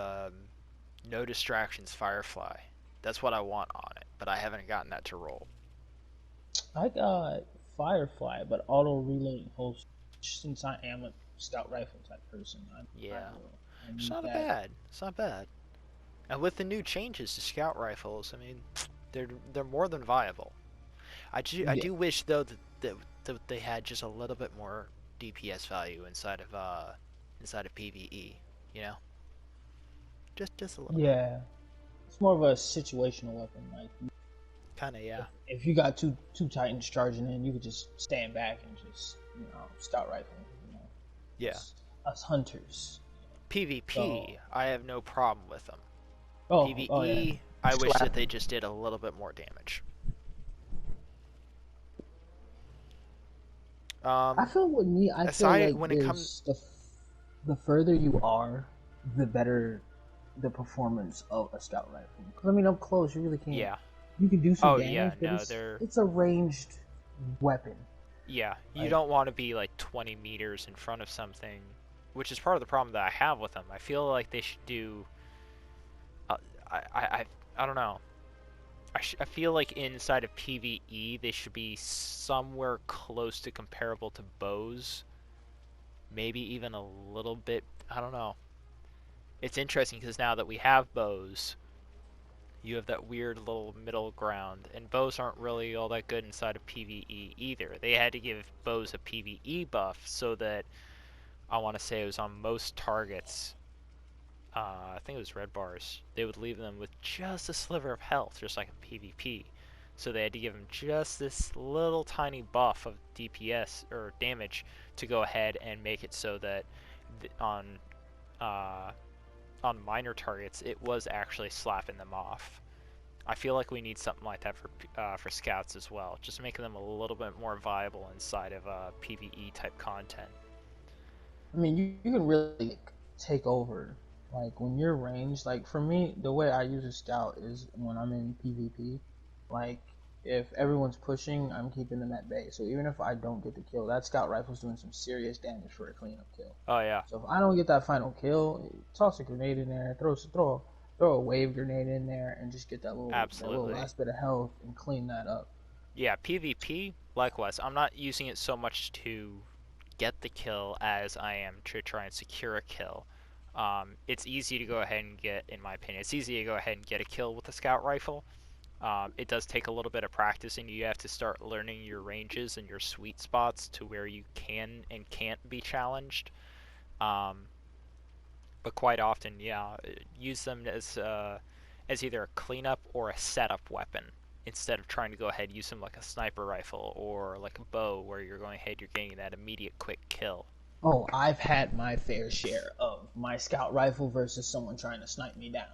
no distractions Firefly. That's what I want on it, but I haven't gotten that to roll. I got Firefly, but auto reloading holster. Since I am a scout rifle type person, Yeah, I it's need not that. bad. It's not bad. And with the new changes to scout rifles, I mean, they're more than viable. I Yeah, do wish though that they had just a little bit more DPS value inside of PVE. You know, just a little bit. yeah. It's more of a situational weapon. Like Kind of, yeah. if you got two titans charging in, you could just stand back and just scout rifle. Yeah. Us hunters. So PvP, I have no problem with them. oh yeah, PvE, I wish that they slapping. just did a little bit more damage. I feel with me, I feel Aside like when it comes, there's the further you are, the better the performance of a scout rifle. Because I mean, up close, you really can't. yeah. You can do some Oh damage, yeah, but no, it's they're it's a ranged weapon. yeah. You Like don't want to be like 20 meters in front of something, which is part of the problem that I have with them. I feel like they should do. Uh, I I I don't know. I feel like inside of PvE they should be somewhere close to comparable to bows, maybe even a little bit. I don't know. It's interesting because now that we have bows, you have that weird little middle ground, and bows aren't really all that good inside of PvE either. They had to give bows a PvE buff so that I want to say it was on most targets. I think it was red bars. They would leave them with just a sliver of health, just like a PvP. So they had to give them just this little tiny buff of DPS or damage to go ahead and make it so that uh, on minor targets it was actually slapping them off. I feel like we need something like that for scouts as well, just making them a little bit more viable inside of PVE type content. I mean, you can really take over. Like when you're ranged, like for me, the way I use a scout is when I'm in PvP. Like if everyone's pushing, I'm keeping them at bay. So even if I don't get the kill, that scout rifle's doing some serious damage for a cleanup kill. Oh yeah, So if I don't get that final kill, toss a grenade in there, throw a wave grenade in there, and just get that little absolutely. last bit of health and clean that up. Yeah, PvP likewise. I'm not using it so much to get the kill as I am to try and secure a kill. It's easy to go ahead and get, in my opinion, it's easy to go ahead and get a kill with a scout rifle. It does take a little bit of practice, and you have to start learning your ranges and your sweet spots to where you can and can't be challenged. Um, but quite often, yeah, use them as either a cleanup or a setup weapon instead of trying to go ahead and use them like a sniper rifle or like a bow where you're going ahead, you're getting that immediate quick kill. Oh, I've had my fair share of my scout rifle versus someone trying to snipe me down.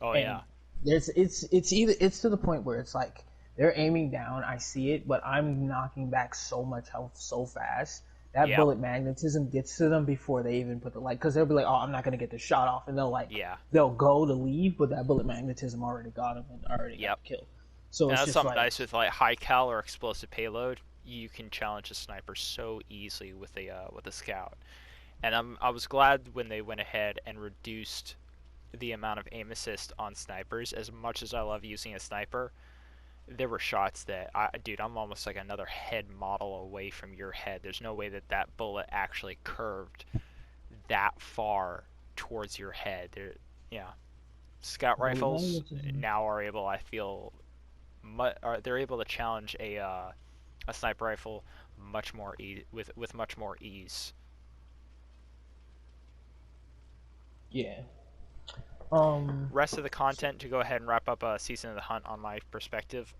Oh And yeah, it's to the point where it's like they're aiming down, I see it, but I'm knocking back so much health so fast. That yep, bullet magnetism gets to them before they even put the like, because they'll be like, "Oh, I'm not gonna get the shot off," and yeah, they'll go to leave, but that bullet magnetism already got them and already got yep. the kill. So And it's that's just something like, nice with like high cal or explosive payload. You can challenge a sniper so easily with a scout. And I was glad when they went ahead and reduced the amount of aim assist on snipers. As much as I love using a sniper, there were shots that dude, I'm almost like another head model away from your head. There's no way that that bullet actually curved that far towards your head. Yeah, scout bullet rifles magnetism. now are able, I feel, they're able to challenge a sniper rifle much more with much more ease. Yeah. Rest of the content to go ahead and wrap up Season of the Hunt on my perspective.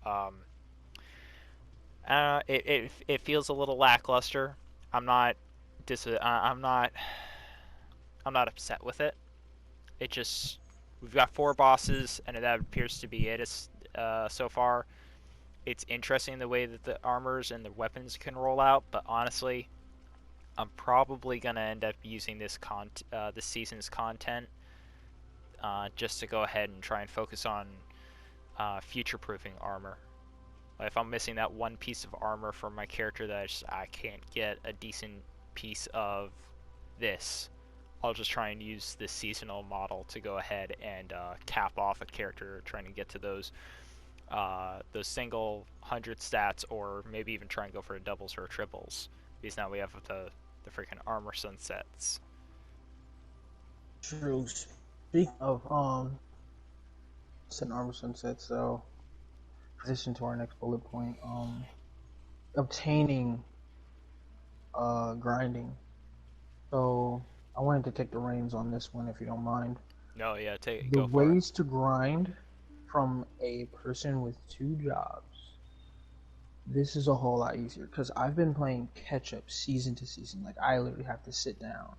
It feels a little lackluster. I'm not I'm not upset with it. It just we've got 4 bosses and that appears to be it so far. It's interesting the way that the armors and the weapons can roll out, but honestly, I'm probably gonna end up using this season's content just to go ahead and try and focus on future-proofing armor. If I'm missing that one piece of armor for my character that I can't get a decent piece of this, I'll just try and use this seasonal model to go ahead and cap off a character trying to get to those single 100 stats, or maybe even try and go for a doubles or a triples. Because now we have the freaking armor sunsets. True. Speaking of it's an armor sunset, so position to our next bullet point. Obtaining grinding. So I wanted to take the reins on this one if you don't mind. No, yeah, The go for it. ways to grind from a person with 2 jobs. This is a whole lot easier because I've been playing catch up season to season. Like I literally have to sit down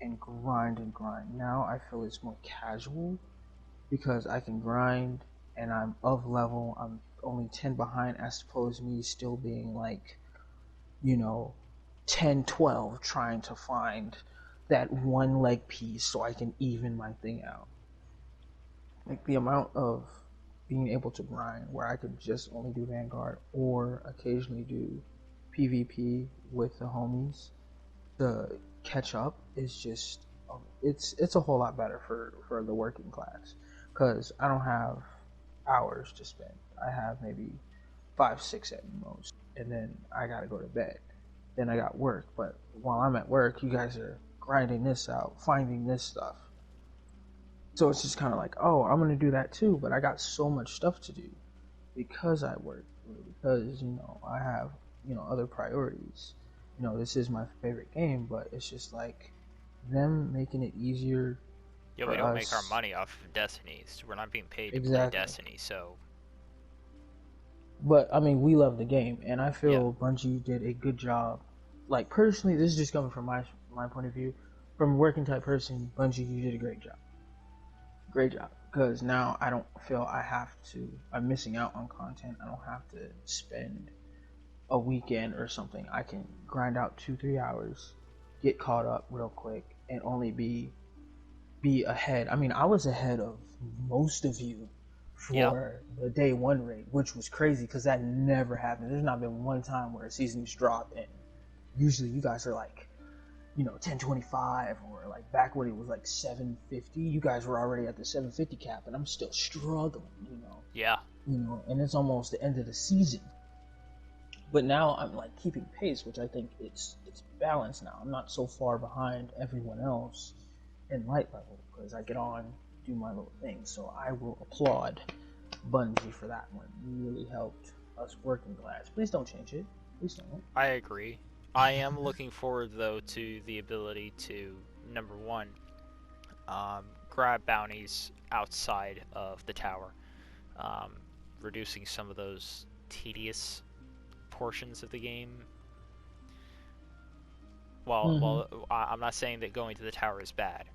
and grind and grind. Now I feel it's more casual because I can grind and I'm of level. I'm only 10 behind as opposed to me still being like, you know, 10, 12 trying to find that one leg piece so I can even my thing out. Like the amount of being able to grind where I could just only do Vanguard or occasionally do PvP with the homies to catch up is just it's a whole lot better for the working class because I don't have hours to spend. I have maybe 5, 6 at most, and then I gotta go to bed. Then I got work, but while I'm at work, you guys are grinding this out, finding this stuff. So it's just kind of like, oh, I'm gonna do that too, but I got so much stuff to do because I work, because I have other priorities. This is my favorite game, but it's just like them making it easier Yeah, we for don't make our us. money off of Destiny. So we're not being paid to play Exactly. Destiny, so But I mean, we love the game, and I yeah. feel Bungie did a good job. Like personally, this is just coming from my point of view. From a working type person, Bungie, you did a great job. Great job. Because now I don't feel I have to. I'm missing out on content. I don't have to spend a weekend or something. I can grind out 2, 3 hours, get caught up real quick, and only be ahead. I mean, I was ahead of most of you Yeah. for the day one raid, which was crazy because that never happened. There's not been one time where a season's dropped, and usually you guys are like, 1025, or like back when it was like 750. You guys were already at the 750 cap, and I'm still struggling. Yeah. And it's almost the end of the season. But now I'm like keeping pace, which I think it's balanced now. I'm not so far behind everyone else in light level because I get on, do my little thing. So I will applaud Bungie for that one. You really helped us working class. Please don't change it. Please don't. I agree. I am looking forward though to the ability to number one, grab bounties outside of the tower, um, reducing some of those tedious portions of the game. Mm-hmm. I'm not saying that going to the tower is bad.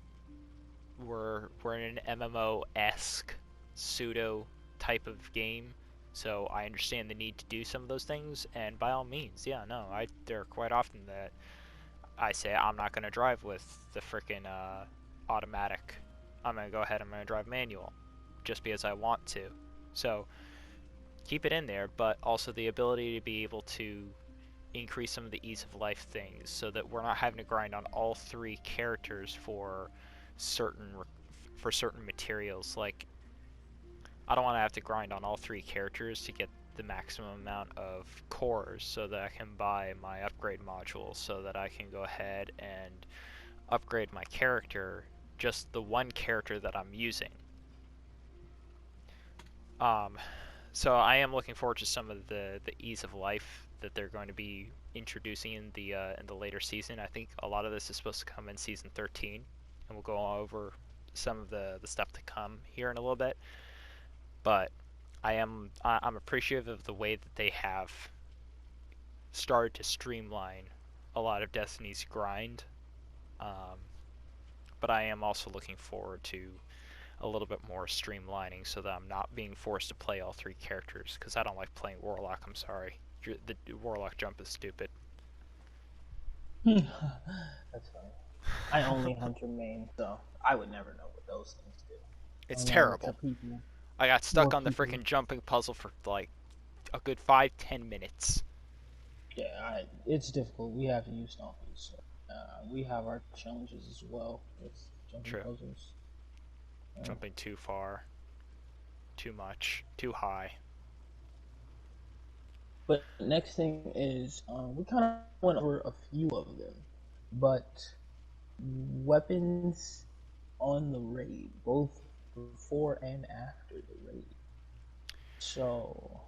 We're in an MMO-esque pseudo type of game, so I understand the need to do some of those things. And by all means, yeah, no, there are quite often that I say I'm not gonna drive with the freaking automatic. I'm gonna go ahead. I'm gonna drive manual, just because I want to. So keep it in there, but also the ability to be able to increase some of the ease of life things so that we're not having to grind on all three characters certain for certain materials. Like, I don't want to have to grind on all three characters to get the maximum amount of cores so that I can buy my upgrade module, so that I can go ahead and upgrade my character, just the one character that I'm using. um, So I am looking forward to some of the ease of life that they're going to be introducing in the later season. I think a lot of this is supposed to come in season 13, and we'll go over some of the stuff to come here in a little bit. But I'm appreciative of the way that they have started to streamline a lot of Destiny's grind. Um, but I am also looking forward to a little bit more streamlining so that I'm not being forced to play all three characters, because I don't like playing Warlock. I'm sorry. The Warlock jump is stupid. That's funny. I only hunter main, so I would never know what those things do. I It's don't know what the terrible. people, I got stuck what on the people. freaking jumping puzzle for like a good 5-10 minutes. Yeah, it's difficult. We have to use stompies. So, we have our challenges as well with jumping True. puzzles. Uh, Jumping too far, too much, too high. but next thing is we kind of went over a few of them, but weapons on the raid, both before and after the raid. So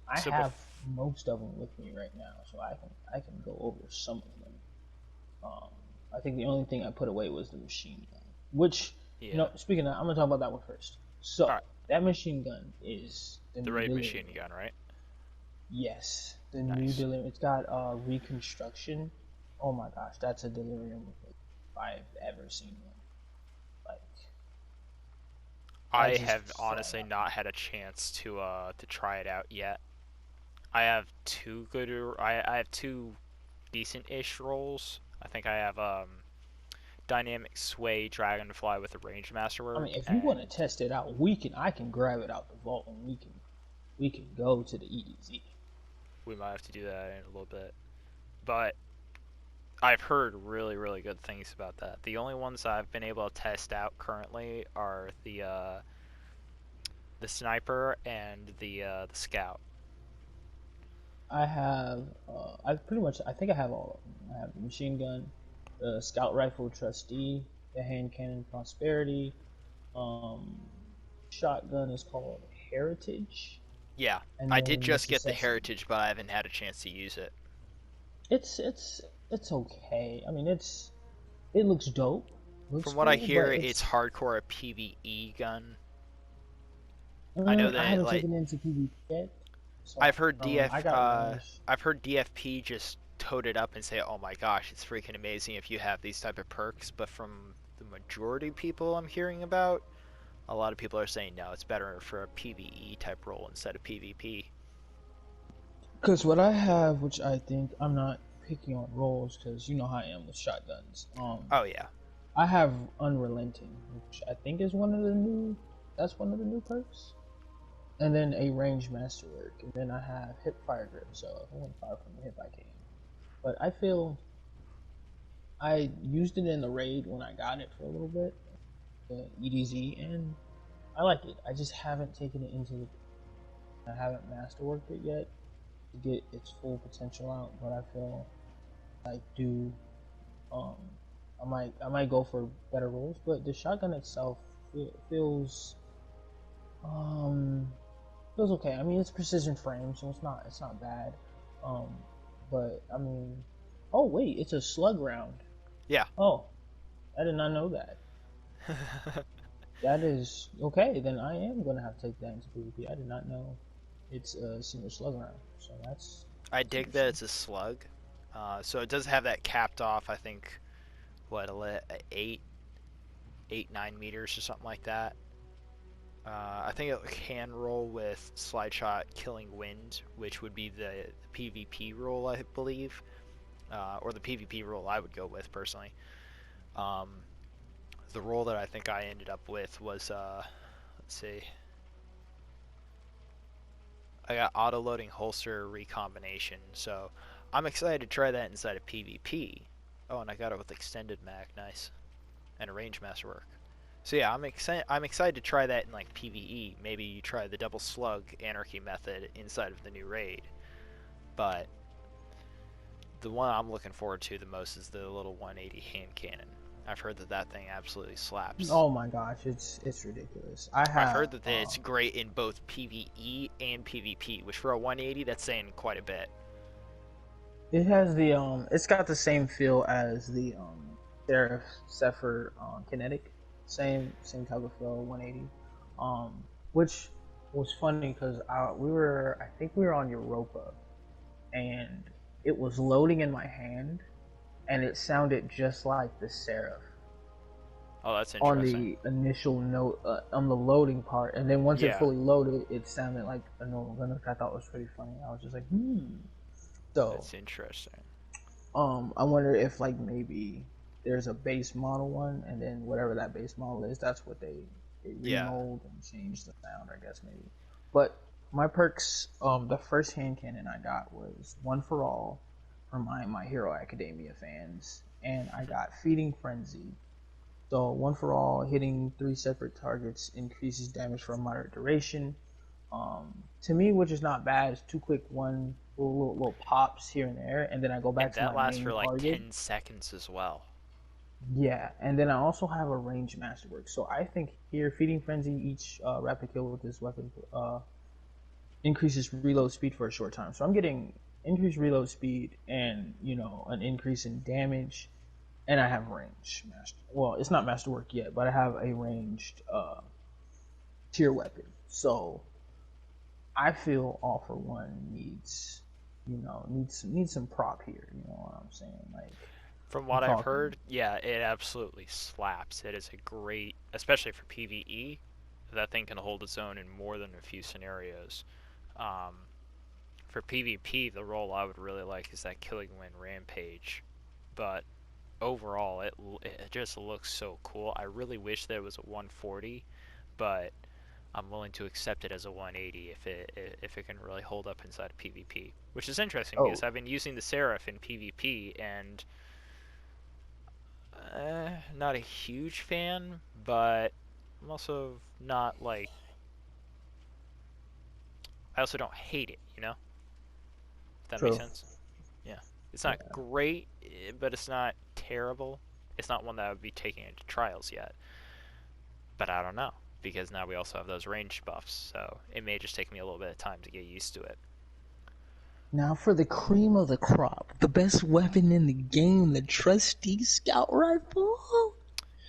I So have most of them with me right now, so I can go over some of them. Um, I think the only thing I put away was the machine gun, which yeah. speaking of, I'm gonna talk about that one first. All So right. that machine gun is the The new raid machine delirium. gun, right? Yes, the new Nice. delirium. It's got reconstruction. Oh my gosh, that's a delirium if I've ever seen one. Like I I just have fell in honestly love. not had a chance to try it out yet. I have two good. I have two decent-ish rolls. I think I have dynamic sway dragonfly with a range I masterwork, mean, if you want to and test it out, I can grab it out the vault and we can go to the EDZ. we might have to do that in a little bit. But I've heard really, really good things about that. The only ones I've been able to test out currently are the sniper and the scout. I pretty much, I think I have all of them. I have the machine gun, the scout rifle trustee, the hand cannon prosperity, um, shotgun is called heritage, Yeah, and I did then the just get the successor. heritage, but I haven't had a chance to use it. It's it's it's okay. I mean, it looks dope, looks From what I cool, hear, but it's hardcore a PVE gun. I know I that haven't like taken it into PvP yet, I've so heard I DF got range. I've heard DFP just tote it up and say, "Oh my gosh, it's freaking amazing if you have these type of perks." But from the majority of people I'm hearing about, a lot of people are saying no, it's better for a PVE type role instead of PvP. Because what I have, which I think I'm not picking on rolls, because you know how I am with shotguns. Oh yeah, I have unrelenting, which I think is one of the new. That's one of the new perks. And then a range masterwork, and then I have hip fire grip. So if I want to fire from the hip, I can. But I feel I used it in the raid when I got it for a little bit, the EDZ, and I like it. I just haven't taken it into the. I haven't masterworked it yet to get its full potential out, but I feel like do um I might go for better rolls, but the shotgun itself feels um feels okay. I mean, it's precision frame, so it's not bad. Um, but I mean, oh wait, it's a slug round. yeah. Oh, I did not know that. That is okay. Then I am gonna have to take that into PvP. I did not know it's a single slug round, so I that's dig that interesting. it's a slug. So it does have that capped off. I think what 8, 9 meters or something like that. I think it can roll with slide shot killing wind, which would be the PvP role, I believe, or the PvP role I would go with personally. Um, the role that I think I ended up with was let's see, I got auto loading holster recombination, so I'm excited to try that inside of PvP. Oh, and I got it with extended mag, nice, and a range masterwork. So yeah, I'm excited to try that in like PVE. Maybe you try the double slug anarchy method inside of the new raid. But the one I'm looking forward to the most is the little 180 hand cannon. I've heard that that thing absolutely slaps. Oh my gosh, it's ridiculous. I I've have heard that it's great in both PVE and PvP, which for a 180 that's saying quite a bit. it has the it's got the same feel as the Seraph Zephyr kinetic, same type of feel, 180, which was funny because I think we were on Europa, and it was loading in my hand, and it sounded just like the Seraph Oh, that's on interesting. the initial note on the loading part, and then once it Yeah, fully loaded, it sounded like a normal gun, which I thought was pretty funny. I was just like, hmm. So that's interesting. I wonder if like maybe there's a base model one, and then whatever that base model is, that's what they Yeah. remold and change the sound, I guess maybe. But my perks, the first hand cannon I got was One for All from My Hero Academia fans, and I got Feeding Frenzy. So One for All, hitting three separate targets increases damage for a moderate duration. To me, which is not bad. It's two quick one little pops here and there, and then I go And back to that my lasts main for like target. 10 seconds as well. Yeah, and then I also have a range masterwork. So I think here, Feeding Frenzy, each rapid kill with this weapon increases reload speed for a short time. So I'm getting increased reload speed and an increase in damage, and I have range master. Well, it's not masterwork yet, but I have a ranged tier weapon. So I feel All for One needs some prop here. You know what I'm saying? Like From I'm what I've talking. heard, yeah, it absolutely slaps. It is a great, especially for PvE, that thing can hold its own in more than a few scenarios. Um, for PvP, the role I would really like is that Killing Wind Rampage. But overall, it just looks so cool. I really wish that it was a 140, but I'm willing to accept it as a 180 if it can really hold up inside of PvP. Which is interesting because Oh, I've been using the Seraph in PvP and not a huge fan, but I'm also not like I also don't hate it, you know? If that makes True. sense. Yeah. It's not Yeah. great, but it's not terrible. It's not one that I would be taking into trials yet. But I don't know, because now we also have those range buffs, so it may just take me a little bit of time to get used to it. Now for the cream of the crop, the best weapon in the game, the trusty scout rifle.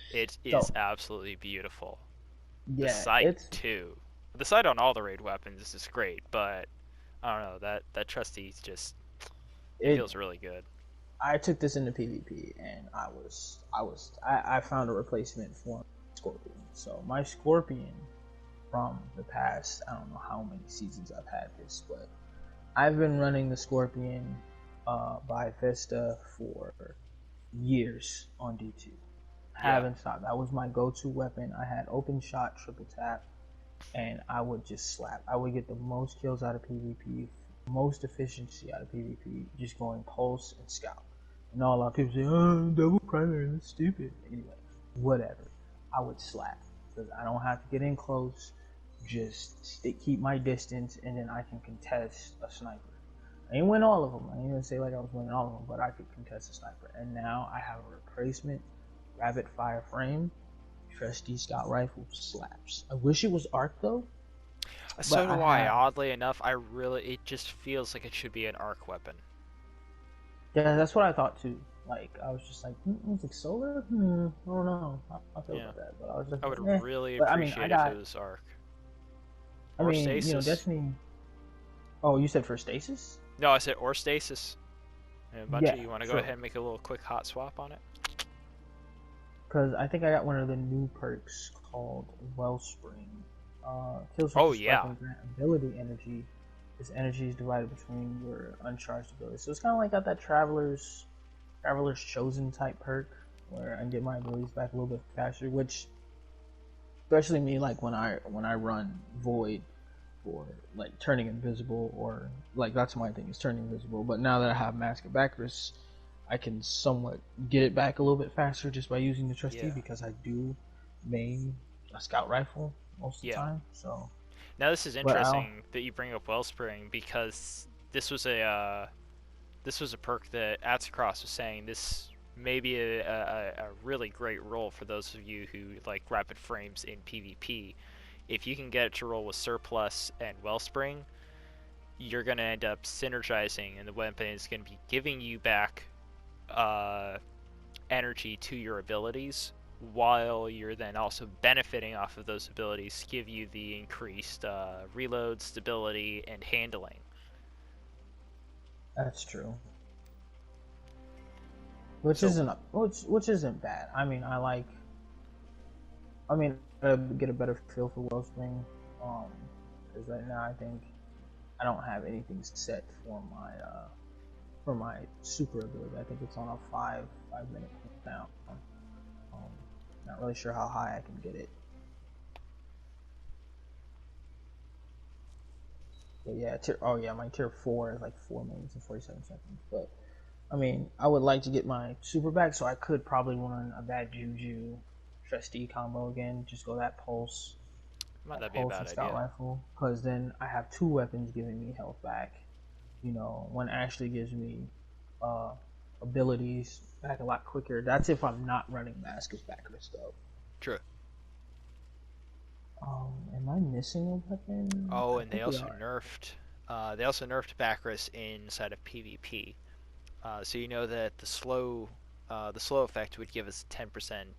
It is So absolutely beautiful. The yeah, sight it's too. The sight on all the raid weapons is great, but I don't know, that trusty just, it it. feels really good. I took this into PvP and I found a replacement for Scorpion. So my Scorpion from the past, I don't know how many seasons I've had this, but I've been running the Scorpion by Vista for years on D2. Yeah. Haven't stopped. That was my go-to weapon. I had open shot, triple tap, and I would just slap. I would get the most kills out of PvP, most efficiency out of PvP, just going pulse and scout. And a lot of people say, "Oh, double primary, that's stupid." Anyway, whatever. I would slap because I don't have to get in close. Just keep my distance, and then I can contest a sniper. I didn't win all of them. I didn't even say like I was winning all of them, but I could contest a sniper. And now I have a replacement rapid fire frame. Trusty scout rifle slaps. I wish it was arc though, but So I do I. have. Oddly enough, it just feels like it should be an arc weapon. Yeah, that's what I thought too. Like I was just like, it's like solar. I don't know. I feel Yeah. about that, but I was just I would like, eh. really But I mean, I appreciate if it got. was arc. I Or mean, stasis. Destiny. Oh, you said for stasis? No, I said or stasis. And Yeah, Bungie, you want to go true. ahead and make a little quick hot swap on it? Because I think I got one of the new perks called Wellspring. Kills with Oh the yeah. weapon grant ability energy. This energy is divided between your uncharged abilities. So it's kind of like got that Traveler's Chosen type perk where I can get my abilities back a little bit faster. Which, especially me, like when I run Void for like turning invisible or like that's my thing is turning invisible. But now that I have Mask of Bacchus, I can somewhat get it back a little bit faster just by using the trustee Yeah. because I do main a scout rifle most of the Yeah. time. So, Now this is but I'll interesting that you bring up Wellspring because this was a perk that Atsacross was saying this may be a really great role for those of you who like rapid frames in PvP. If you can get it to roll with Surplus and Wellspring, you're going to end up synergizing, and the weapon is going to be giving you back uh, energy to your abilities, while you're then also benefiting off of those abilities to give you the increased reload, stability, and handling. That's true. Which So, isn't which isn't bad. I mean, I mean, I get a better feel for Wellspring, because right now I think I don't have anything set for my super ability. I think it's on a 5 minute cooldown. Um, not really sure how high I can get it. But yeah, my tier 4 is like 4 minutes and 47 seconds. But I mean, I would like to get my super back, so I could probably run a bad Juju Trustee combo again. Just go might that that be a pulse bad and scout idea? rifle, because then I have two weapons giving me health back. One actually gives me uh, abilities back a lot quicker. That's if I'm not running Mask of Bacchus though. True. Am I missing a weapon? Oh, I and think we are. they also nerfed Bacchus inside of PvP. So you know that the slow effect would give us 10%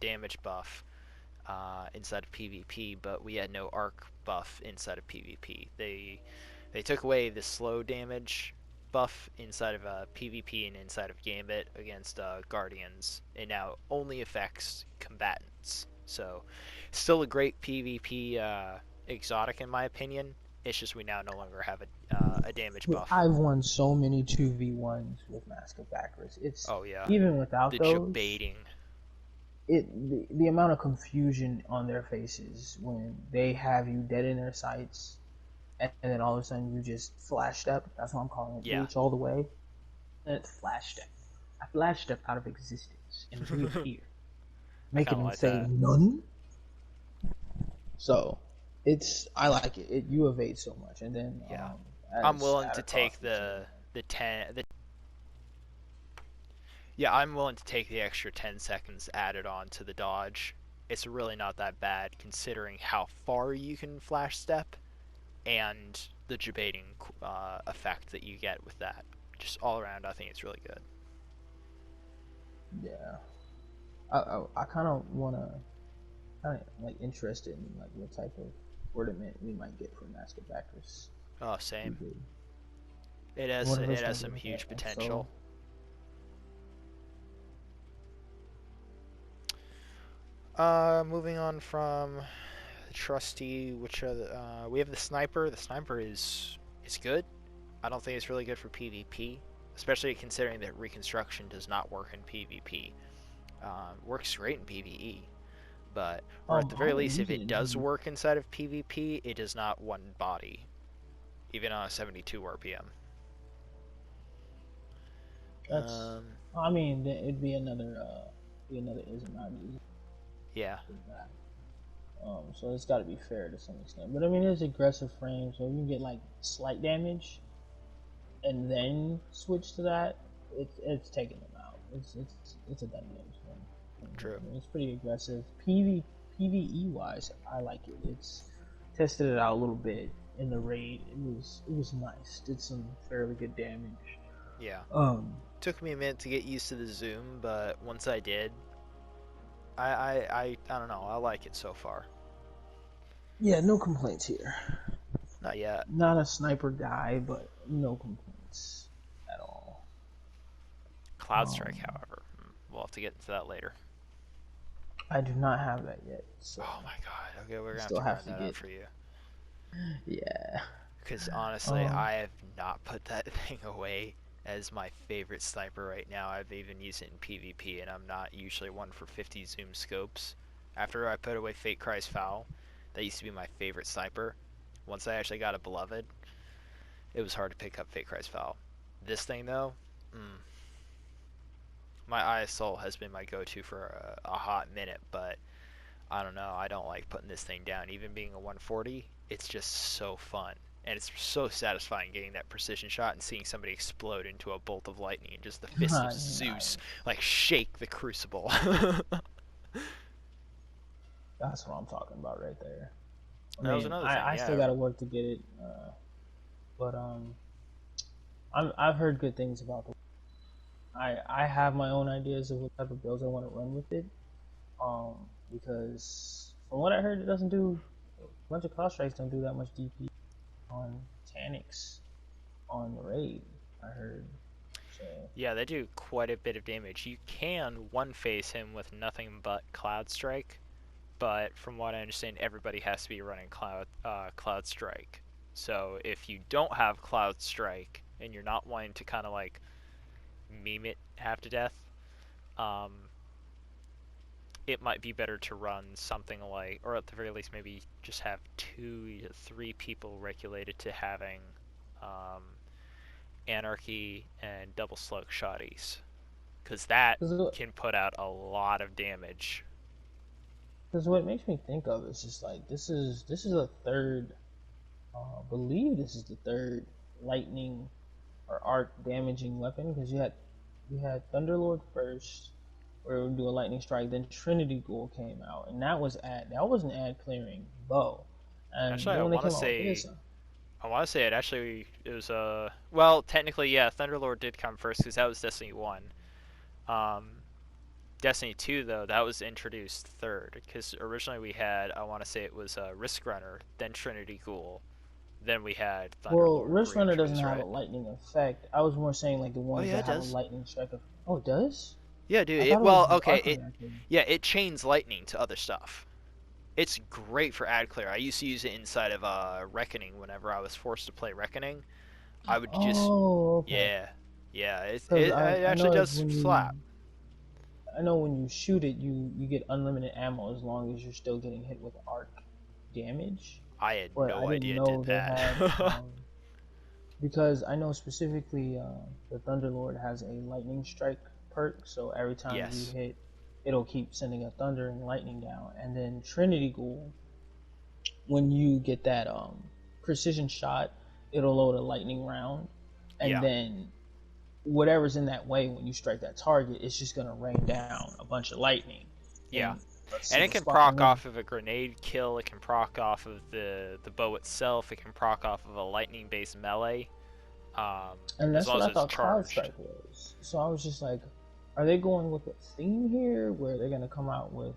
damage buff inside of PvP, but we had no arc buff inside of PvP. They took away the slow damage buff inside of PvP and inside of Gambit against Guardians. It now only affects combatants. So, still a great PvP exotic in my opinion. It's just we now no longer have a damage Dude, buff. I've won so many 2v1s with Mask of Bacchus. It's Oh yeah, even without the those, baiting. the amount of confusion on their faces when they have you dead in their sights and then all of a sudden you just flash step. That's what I'm calling it. Yeah, Bleach all the way. And it's flash step. I flash step out of existence and reappear, I making kind of them like say that. none. So It's I like it. You evade so much, and then Yeah, I'm as willing add to across take the team. the 10 the yeah, I'm willing to take the extra 10 seconds added on to the dodge. It's really not that bad considering how far you can flash step and the debating effect that you get with that. Just all around, I think it's really good. Yeah, I kind of wanna kind of like interested in like what type of ornament we might get from Master Bacchus. Oh, We same. could. It What if it's has gonna be some like huge a EXO? potential. Moving on from the trusty, which we have the sniper. The sniper is good. I don't think it's really good for PvP, especially considering that reconstruction does not work in PvP. Works great in PvE, but or at the I very don't least, if use it it in does PvP. work inside of PvP, it does not one body, even on a 72 RPM. That's. Um, I mean, it'd be another ism I'd use yeah, for that. So it's got to be fair to some extent. But I mean, it's aggressive frame, so if you can get like slight damage and then switch to that, it's taking them out. It's a done game for him. true. I mean, it's pretty aggressive. PVE wise, I like it. It's tested it out a little bit in the raid. It was nice. Did some fairly good damage. Yeah, Um, took me a minute to get used to the zoom, but once I did, I don't know. I like it so far. yeah, no complaints here. Not yet. Not a sniper guy, but no complaints at all. Cloud Strike, Um, however, we'll have to get into that later. I do not have that yet, Oh so my god. Okay, we're I gonna have still to have grind to that out get. for you. Yeah. Because honestly, Um. I have not put that thing away as my favorite sniper right now. I've even used it in PvP, and I'm not usually one for 50 zoom scopes. After I put away Fate Cries Foul, that used to be my favorite sniper. Once I actually got a Beloved, it was hard to pick up Fate Cries Foul. This thing though, mm, my ISOL has been my go-to for a hot minute, but I don't know. I don't like putting this thing down. Even being a 140, it's just so fun. And it's so satisfying getting that precision shot and seeing somebody explode into a bolt of lightning and just the fist of Zeus Nice. like shake the crucible. That's what I'm talking about right there. I That was mean, another thing, I still yeah. got to work to get it, but I've heard good things about the. I have my own ideas of what type of builds I want to run with it. Because from what I heard, it doesn't do a bunch of cost strikes don't do that much DP on Tanix on the raid. I heard so. Yeah, they do quite a bit of damage. You can one phase him with nothing but Cloud Strike, but from what I understand, everybody has to be running Cloud Strike. So if you don't have Cloud Strike and you're not wanting to kind of like meme it half to death, um, it might be better to run something like, or at the very least, maybe just have 2 to 3 people regulated to having um, Anarchy and Double Slug Shotties, because that can put out a lot of damage. Because what makes me think of is just like this is a third. Believe this is the third lightning or arc damaging weapon because you had Thunderlord first, where it would do a lightning strike. Then Trinity Ghoul came out, and that was an ad clearing bow. And Actually, then when they came out with this, I want to say it was well, technically, yeah, Thunderlord did come first because that was Destiny 1. Um, Destiny 2, though, that was introduced third because originally we had, I want to say it was Risk Runner, then Trinity Ghoul, then we had well, Thunderlord Wrist Runner doesn't reintroduced, have a right? lightning effect. I was more saying like the Oh ones yeah, that it have a does. lightning strike. Oh, it does? Yeah, dude. I thought It it was well, the okay. arc reactor. Yeah, it chains lightning to other stuff. It's great for ad clear. I used to use it inside of Reckoning whenever I was forced to play Reckoning. I would just, Oh, okay. yeah, yeah. Because It I actually know does when you slap. I know when you shoot it, you get unlimited ammo as long as you're still getting hit with arc damage. I had But I no didn't idea it did know they that. had because I know specifically the Thunderlord has a lightning strike perk, so every time you Yes. hit, it'll keep sending a thunder and lightning down. And then Trinity Ghoul when you get that precision shot, it'll load a lightning round, and Yeah, then whatever's in that way when you strike that target, it's just gonna rain down a bunch of lightning yeah. in a And it single can spot, and proc then off of a grenade kill. It can proc off of the bow itself. It can proc off of a lightning-based melee, and as that's long what as I it's thought Cloud charged. Strike was. So I was just like, are they going with a theme here where they're gonna come out with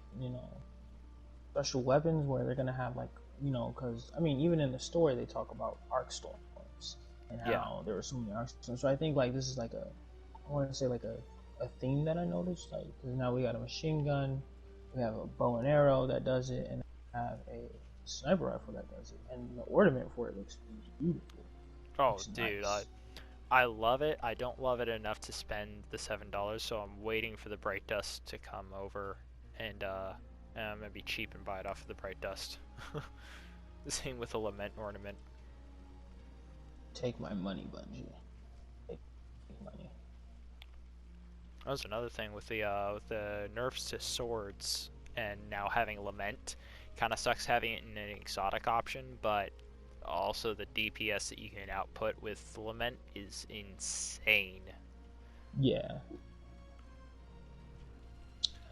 special weapons where they're gonna have like because I mean even in the story they talk about arc storms and Yeah. how there were so many arc storms. So I think like this is like I want to say like a theme that I noticed, like because now we got a machine gun, we have a bow and arrow that does it, and we have a sniper rifle that does it, and the ornament for it looks beautiful, Oh, looks dude, nice. I love it. I don't love it enough to spend the $7, so I'm waiting for the Bright Dust to come over, and I'm gonna be cheap and buy it off of the Bright Dust. The same with the Lament ornament. Take my money, Bungie. Take money. That was another thing with the nerfs to swords and now having Lament. Kind of sucks having it in an exotic option, but also the DPS that you can output with Lament is insane. Yeah,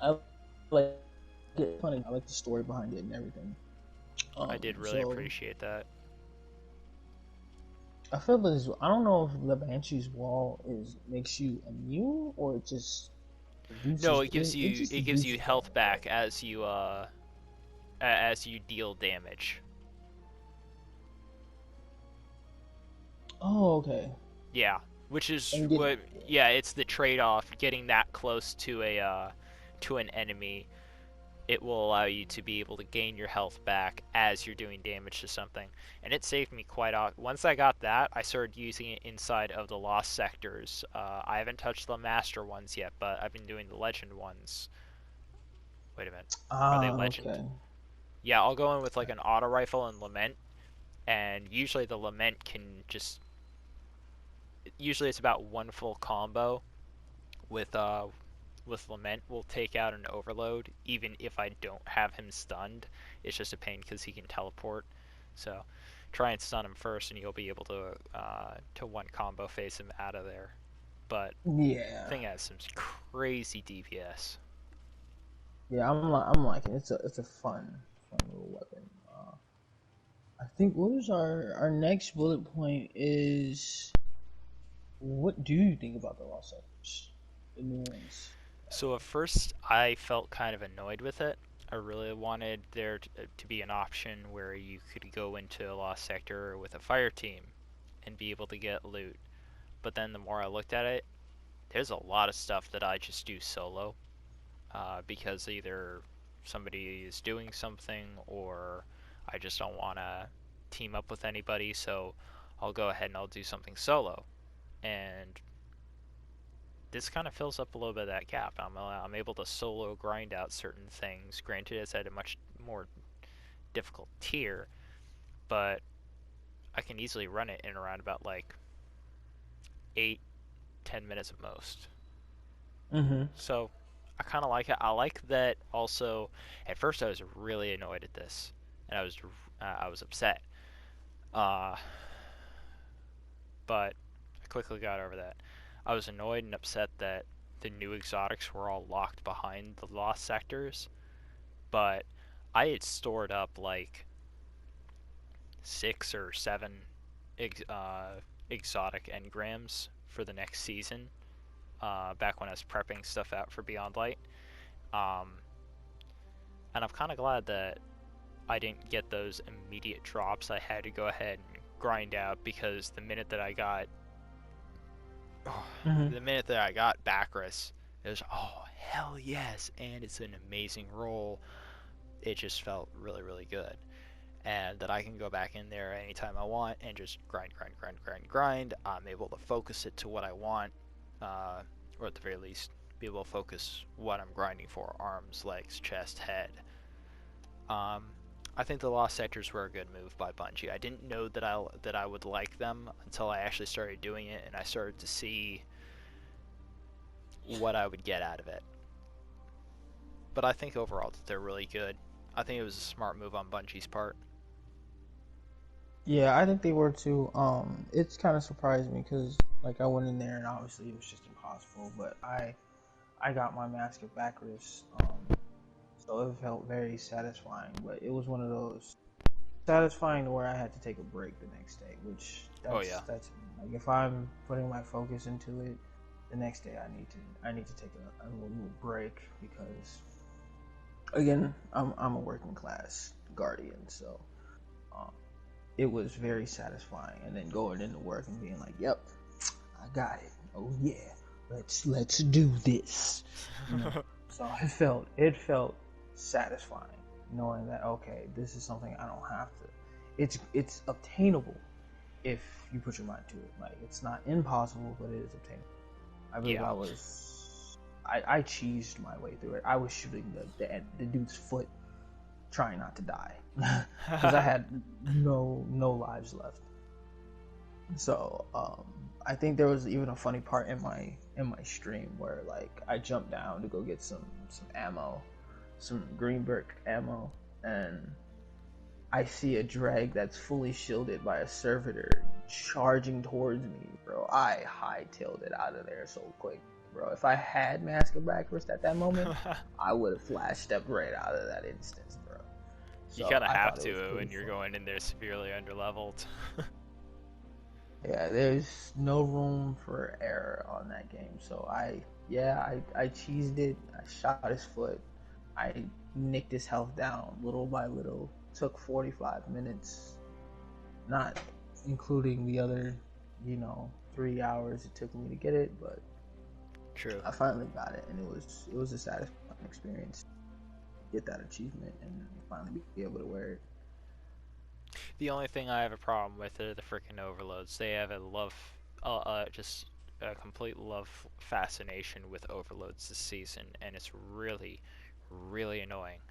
I like it. Funny, I like the story behind it and everything. I did really So appreciate that. I feel this. I don't know if the Banshee's wall is makes you immune or it just No, reduces. It just it gives you reduces damage, health right? back as you deal damage. Oh, okay. Yeah, which is And get what yeah, it's the trade-off getting that close to an enemy. It will allow you to be able to gain your health back as you're doing damage to something. And it saved me quite a lot. Once I got that, I started using it inside of the lost sectors. I haven't touched the master ones yet, but I've been doing the legend ones. Wait a minute. Are they legend? okay. Yeah, I'll go in with like an auto rifle and lament, and usually the lament can just usually it's about one full combo with lament will take out an overload even if I don't have him stunned. It's just a pain because he can teleport. So try and stun him first, and you'll be able to one combo face him out of there. But Yeah, thing has some crazy DPS. yeah. I'm liking it. It's a fun little weapon. I think what is our next bullet point is what do you think about the Lost Sectors, the new ones? So at first I felt kind of annoyed with it. I really wanted there to be an option where you could go into a lost sector with a fire team and be able to get loot. But then the more I looked at it, there's a lot of stuff that I just do solo because either somebody is doing something or I just don't want to team up with anybody. So I'll go ahead and I'll do something solo. And this kind of fills up a little bit of that gap. I'm able to solo grind out certain things. Granted, it's at a much more difficult tier, but I can easily run it in around about like 8-10 minutes at most. Mm-hmm. So I kind of like it. I like that also. At first, I was really annoyed at this, and I was upset. Uh, but I quickly got over that. I was annoyed and upset that the new exotics were all locked behind the lost sectors, but I had stored up like 6 or 7 ex- uh, exotic engrams for the next season. Back when I was prepping stuff out for Beyond Light, um, and I'm kind of glad that I didn't get those immediate drops. I had to go ahead and grind out because Mm-hmm. the minute that I got Bacchus, it was oh hell yes, and it's an amazing role. It just felt really really good, and that I can go back in there anytime I want and just grind. I'm able to focus it to what I want, uh, or at the very least, be able to focus what I'm grinding for: arms, legs, chest, head. Um, I think the Lost Sectors were a good move by Bungie. I didn't know that I would like them until I actually started doing it, and I started to see what I would get out of it. But I think overall that they're really good. I think it was a smart move on Bungie's part. Yeah, I think they were too. It's kind of surprised me because like I went in there and obviously it was just impossible, but I got my mask of back wrist, so it felt very satisfying. But it was one of those satisfying to where I had to take a break the next day, which Oh yeah. that's like if I'm putting my focus into it, the next day I need to take a little break because again I'm a working class guardian, so um, it was very satisfying. And then going into work and being like, "Yep, I got it. Oh yeah, let's do this," you know. So it felt satisfying knowing that okay, this is something I don't have to. It's obtainable if you put your mind to it. Like it's not impossible, but it is obtainable. I believe Yeah. I cheesed my way through it. I was shooting the dude's foot, trying not to die, because I had no lives left. So I think there was even a funny part in my stream where like I jumped down to go get some ammo, some green brick ammo, and I see a drag that's fully shielded by a servitor charging towards me, bro. I hightailed it out of there so quick, bro. If I had mask of backwrist at that moment, I would have flash stepped right out of that instance, bro. You So kind of I have thought it was to when pretty you're funny. going in there severely underleveled. Yeah, there's no room for error on that game. So I cheesed it. I shot his foot. I nicked his health down little by little. Took 45 minutes, not including the other, 3 hours it took me to get it, but True. I finally got it, and it was a satisfying experience. Get that achievement and finally be able to wear it. The only thing I have a problem with are the freaking overloads. They have a love, just a complete love fascination with overloads this season, and it's really, really annoying.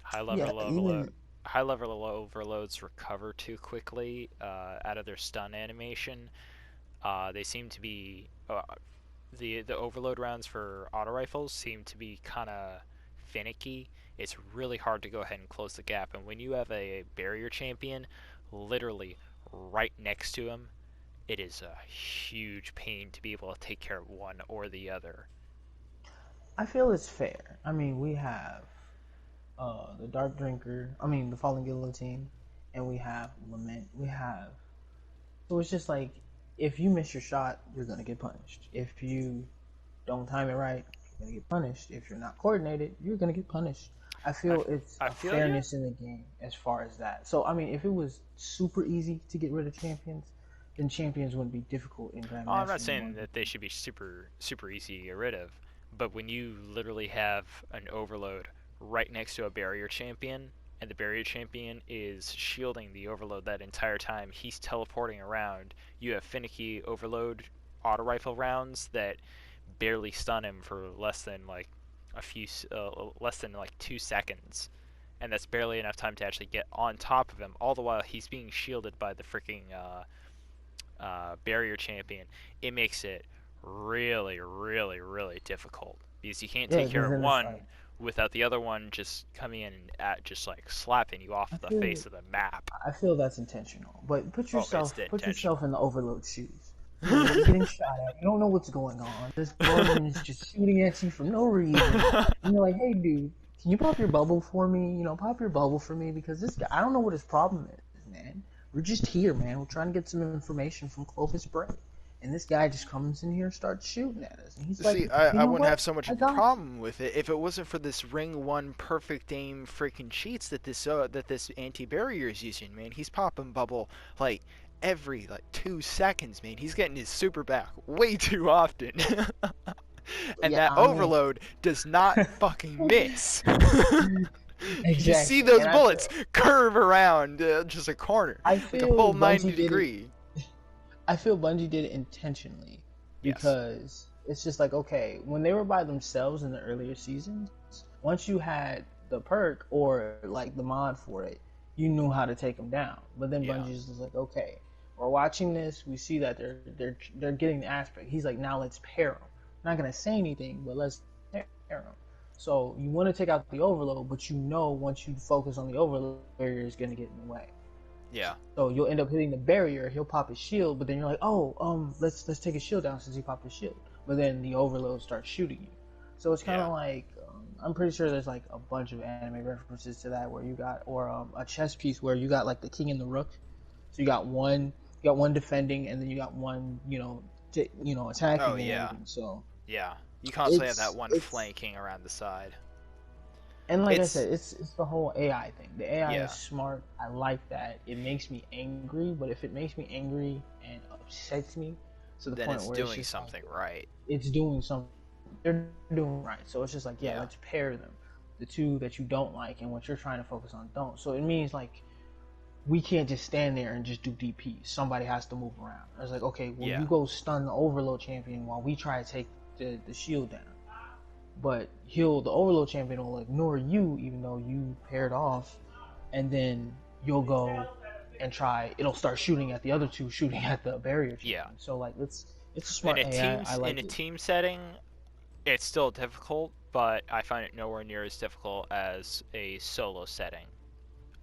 High Yeah, level overload. even High level overloads recover too quickly out of their stun animation. They seem to be the overload rounds for auto rifles seem to be kind of finicky. It's really hard to go ahead and close the gap, and when you have a barrier champion literally right next to him, it is a huge pain to be able to take care of one or the other. I feel it's fair. I mean, we have the Dark Drinker. I mean, the Fallen Guillotine, and we have Lament. We have so it's just like if you miss your shot, you're gonna get punished. If you don't time it right, you're gonna get punished. If you're not coordinated, you're gonna get punished. I I, feel it's I a feel you. fairness in the game as far as that. So I mean, if it was super easy to get rid of champions, then champions wouldn't be difficult in Oh, I'm not Grandmasters and saying Dungeons. that they should be super easy to get rid of, but when you literally have an overload right next to a barrier champion, and the barrier champion is shielding the overload that entire time, he's teleporting around. You have finicky overload auto rifle rounds that barely stun him for less than like 2 seconds, and that's barely enough time to actually get on top of him. All the while he's being shielded by the freaking barrier champion. It makes it really, really, really difficult because you can't Yeah, take care because of then it's one like without the other one just coming in and just like slapping you off I the feel face of the map. I feel that's intentional. But Oh, it's put yourself intentional. in the overload shoes. You're getting shot at. You don't know what's going on. This guardian is just shooting at you for no reason. And you're like, hey, dude, can you pop your bubble for me? Pop your bubble for me because this guy, I don't know what his problem is, man. We're just here, man. We're trying to get some information from Clovis Bray. And this guy just comes in here and starts shooting at us. And he's like, See, I wouldn't what? have so much I of a got you. problem with it if it wasn't for this ring one perfect aim freaking cheats that this anti barrier is using. Man, he's popping bubble like every like 2 seconds. Man, he's getting his super back way too often, and Yeah, that I mean, overload does not fucking miss. You see exactly. those And bullets curve around just a corner, I like a full feel 90 Bungie did it degree. I feel Bungie did it intentionally Yes. because it's just like okay, when they were by themselves in the earlier seasons, once you had the perk or like the mod for it, you knew how to take them down. But then Yeah. Bungie's just like okay, we're watching this, we see that they're getting the aspect. He's like now let's pair them. I'm not gonna say anything, but let's pair them. So you want to take out the overload, but you know once you focus on the overload, the barrier is going to get in the way. Yeah. So you'll end up hitting the barrier. He'll pop his shield, but then you're like, oh, let's take his shield down since he popped his shield. But then the overload starts shooting you. So it's kind Yeah. of like I'm pretty sure there's like a bunch of anime references to that where you got or a chess piece where you got like the king and the rook. So you got one defending, and then you got one Oh attacking and yeah. everything. So Yeah. You constantly have that it's one it's flanking around the side. and like I It's said, it's the whole AI thing. The AI is yeah. smart. I like that. It makes me angry, but if it makes me angry and upsets me to the Then point it's where it's doing just like something right. it's doing something, they're doing right. So it's just like, yeah, Yeah. let's pair them. The two that you don't like and what you're trying to focus on don't. So it means like we can't just stand there and just do DP. Somebody has to move around. It's like, okay, well, Yeah. you go stun the overload champion while we try to take the shield down. But the overload champion will ignore you even though you paired off, and then you'll go and try. It'll start shooting at the other two, shooting at the barrier Yeah. champion. So like it's a smart AI. I In like a it. team setting, it's still difficult, but I find it nowhere near as difficult as a solo setting.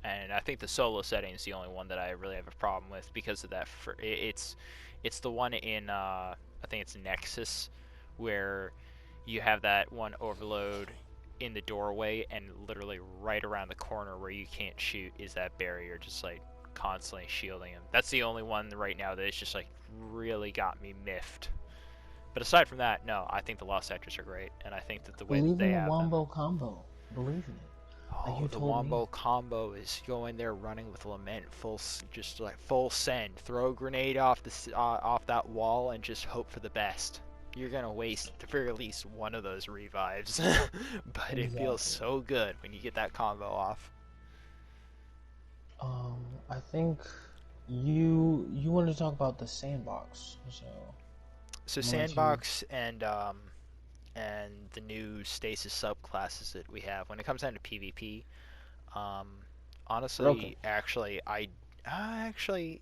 And I think the solo setting is the only one that I really have a problem with because of that. It's the one in I think it's Nexus where you have that one overload in the doorway, and literally right around the corner where you can't shoot is that barrier, just like constantly shielding him. That's the only one right now that is just like really got me miffed. But aside from that, no, I think the Lost Sectors are great, and I think that the way that Believe in they the have them. wombo combo. Believe in it. Like Oh, you the told me. Wombo combo is going there running with Lament just like full send. Throw a grenade off off that wall and just hope for the best. You're gonna waste at the very least one of those revives, but it feels Exactly. so good when you get that combo off. I think you wanted to talk about the sandbox, so So I'm gonna let you. Sandbox and the new stasis subclasses that we have when it comes down to PvP. Um, Broken. honestly, actually, actually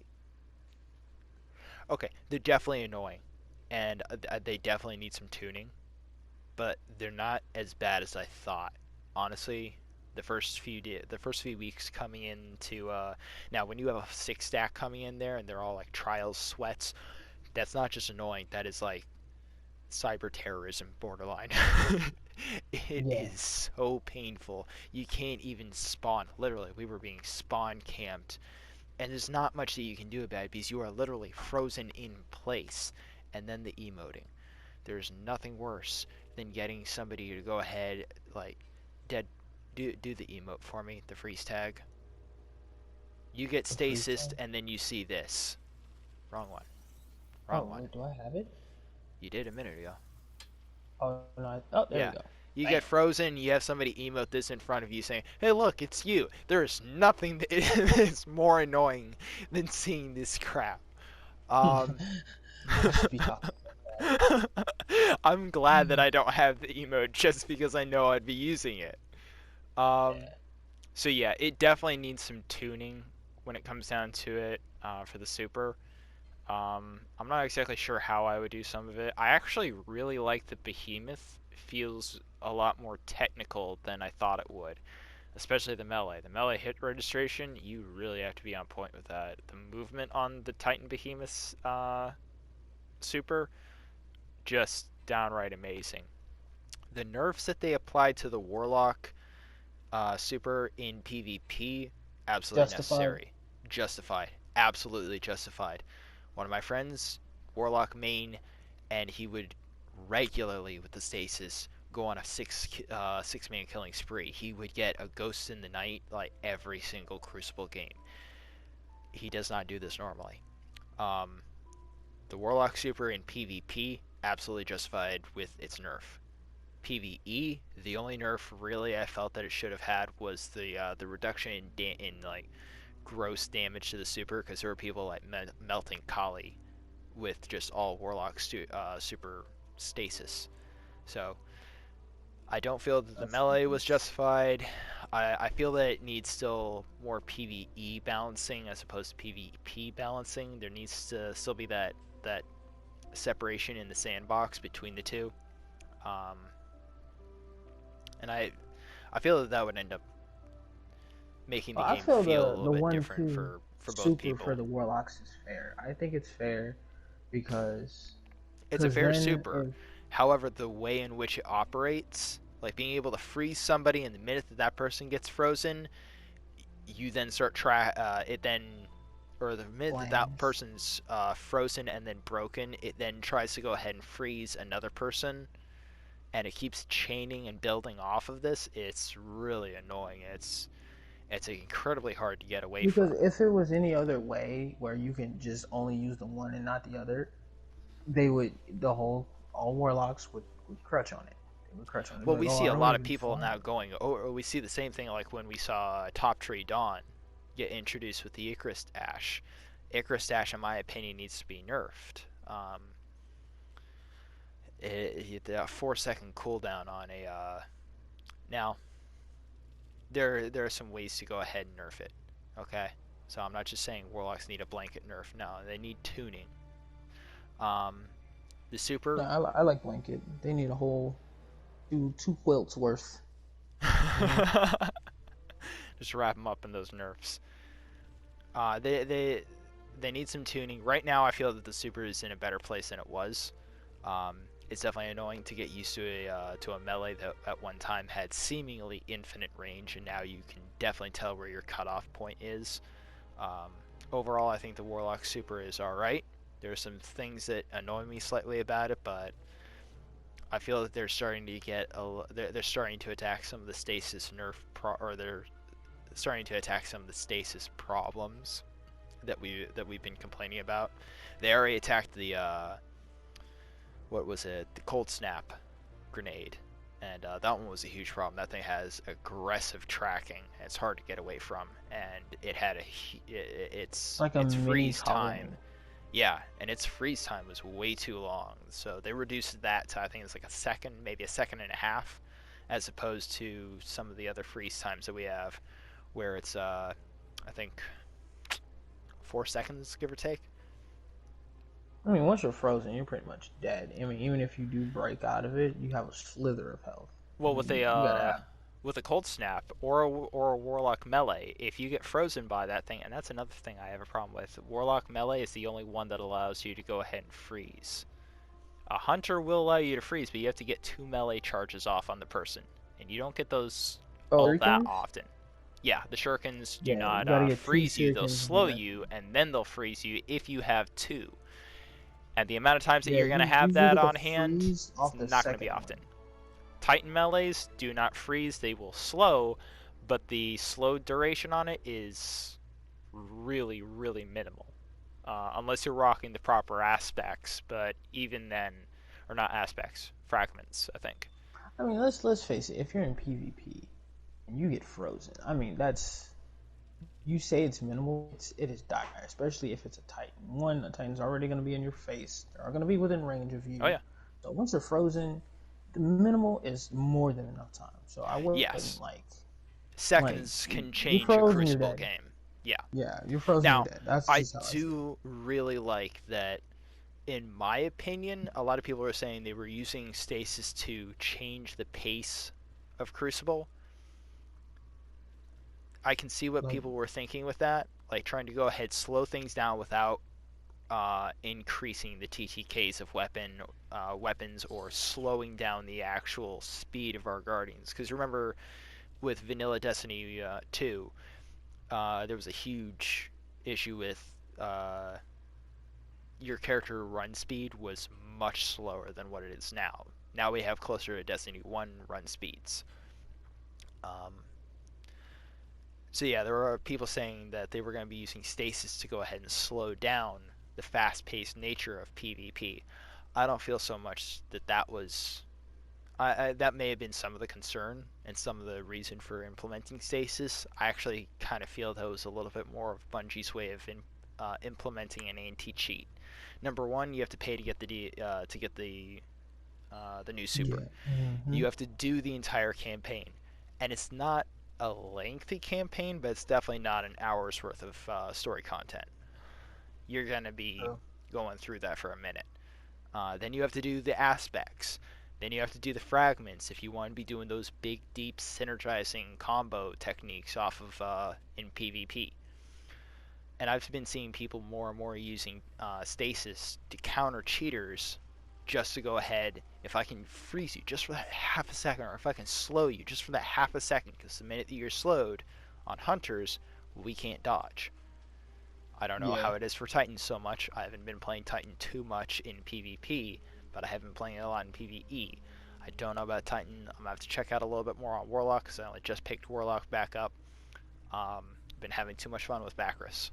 okay, they're definitely annoying, and they definitely need some tuning, but they're not as bad as I thought. Honestly, the first few weeks coming into now when you have a six stack coming in there and they're all like trials sweats, that's not just annoying. That is like cyber terrorism borderline. It Yeah. is so painful. You can't even spawn. Literally, we were being spawn camped, and there's not much that you can do about it because you are literally frozen in place. And then the emoting. There's nothing worse than getting somebody to go ahead, like, dead, do the emote for me, the freeze tag. You get The freeze stasis, tag. and then you see this. Wrong one. Wrong Oh one. wait, do I have it? You did a minute ago. Oh no. Oh, there we Yeah. go. You Bam. get frozen, you have somebody emote this in front of you saying, hey, look, it's you. There is nothing that is more annoying than seeing this crap. Um, I should be talking like I'm glad that that. I don't have the emote just because I know I'd be using it. Um, Yeah. so yeah, it definitely needs some tuning when it comes down to it for the super. I'm not exactly sure how I would do some of it. I actually really like the Behemoth. It feels a lot more technical than I thought it would, especially the melee. The melee hit registration, you really have to be on point with that. The movement on the Titan Behemoth super, just downright amazing. The nerfs that they applied to the Warlock super in PvP, absolutely Justified. necessary. Justified. Absolutely justified. One of my friends, Warlock main, and he would regularly with the stasis go on a six man killing spree. He would get a Ghost in the Night like every single Crucible game. He does not do this normally. Um, the Warlock super in PvP absolutely justified with its nerf. PVE, the only nerf really I felt that it should have had was the reduction in like gross damage to the super, because there were people like melting Kali with just all Warlock super stasis. So I don't feel that the That's melee was nice. justified. I feel that it needs still more PVE balancing as opposed to PvP balancing. There needs to still be that separation in the sandbox between the two. Um, and I feel that that would end up making the Well, I game feel feel a little the bit one different two for both super for people. the warlocks is fair. I think it's fair because It's a fair then super. if However, the way in which it operates, like being able to freeze somebody, and the minute that that person gets frozen, you then start it then, or the minute that that flames. person's frozen and then broken, it then tries to go ahead and freeze another person, and it keeps chaining and building off of this. It's really annoying. It's incredibly hard to get away Because from. if it was any other way where you can just only use the one and not the other, they would all warlocks would crutch on it. They would crutch on it. They'd be Well, like, we oh, see I a don't lot of even people fly. now going. Or we see the same thing like when we saw Top Tree Dawn get introduced with the Icarus Dash. Icarus Dash, in my opinion, needs to be nerfed. The 4 second cooldown on a now there are some ways to go ahead and nerf it. Okay, so I'm not just saying warlocks need a blanket nerf. No, they need tuning. Um, the No, super. I like blanket. They need a whole two quilts worth. You know. Just wrap them up in those nerfs. Uh, they they they need some tuning. Right now, I feel that the super is in a better place than it was. Um, it's definitely annoying to get used to a melee that at one time had seemingly infinite range, and now you can definitely tell where your cutoff point is. Um, Overall, I think the Warlock super is all right. There's some things that annoy me slightly about it, but I feel that they're starting to they're starting to attack some of the stasis or they're starting to attack some of the stasis problems that we've been complaining about. They already attacked the what was it? The cold snap grenade, and that one was a huge problem. That thing has aggressive tracking. And it's hard to get away from, and it had It's like a its mini freeze time. colony. Yeah, and its freeze time was way too long. So they reduced that to I think it's like a second, maybe a second and a half, as opposed to some of the other freeze times that we have, where it's I think 4 seconds, give or take. I mean, once you're frozen, you're pretty much dead. I mean, even if you do break out of it, you have a slither of health. I Well, mean, you gotta have. with a cold snap or a warlock melee, if you get frozen by that thing, and that's another thing I have a problem with. Warlock melee is the only one that allows you to go ahead and freeze. A hunter will allow you to freeze, but you have to get 2 melee charges off on the person, and you don't get those Oh, all that shurikens? often. Yeah, the shurikens do Yeah, you not gotta get two freeze you; they'll shurikens and slow then. you, and then they'll freeze you if you have two. And the amount of times that Yeah, you're going to you have usually that get the on hand, freeze it's off the not going to be second often. one. Titan melees do not freeze, they will slow, but the slow duration on it is really, really minimal. Unless you're rocking the proper aspects, but even then, or not aspects, fragments, I think. I mean, let's face it. If you're in PvP and you get frozen, I mean, that's you say it's minimal. It is dire, especially if it's a Titan. One, a Titan's already gonna be in your face. They're gonna be within range of Oh, you. yeah. So once they're frozen, the minimal is more than enough time. So I wouldn't Yes. like Seconds can you're change a frozen, you're Crucible dead. game. Yeah. Yeah, you're frozen, you're Now, dead. That's I just how I see it. do really like that in my opinion, a lot of people are saying they were using stasis to change the pace of Crucible. I can see what Like, people were thinking with that, like trying to go ahead slow things down without increasing the TTKs of weapons or slowing down the actual speed of our guardians. Because remember, with Vanilla Destiny 2, there was a huge issue with your character run speed was much slower than what it is now. Now we have closer to Destiny 1 run speeds. Um, so yeah, there are people saying that they were going to be using stasis to go ahead and slow down the fast-paced nature of PvP. I don't feel so much that that was that may have been some of the concern and some of the reason for implementing stasis. I actually kind of feel that was a little bit more of Bungie's way of implementing an anti-cheat. Number one, you have to pay to get the new super. yeah. Hmm. You have to do the entire campaign, and it's not a lengthy campaign, but it's definitely not an hour's worth of story content. You're gonna be So, going through that for a minute. Then you have to do the aspects. Then you have to do the fragments if you want to be doing those big, deep, synergizing combo techniques off of in PvP. And I've been seeing people more and more using stasis to counter cheaters, just to go ahead. If I can freeze you just for that half a second, or if I can slow you just for that half a second, because the minute that you're slowed on hunters, we can't dodge. I don't know Yeah. how it is for Titan so much. I haven't been playing Titan too much in PvP, but I have been playing a lot in PvE. I don't know about Titan. I'm gonna have to check out a little bit more on Warlock, because I only just picked Warlock back up. Been having too much fun with Bacchus.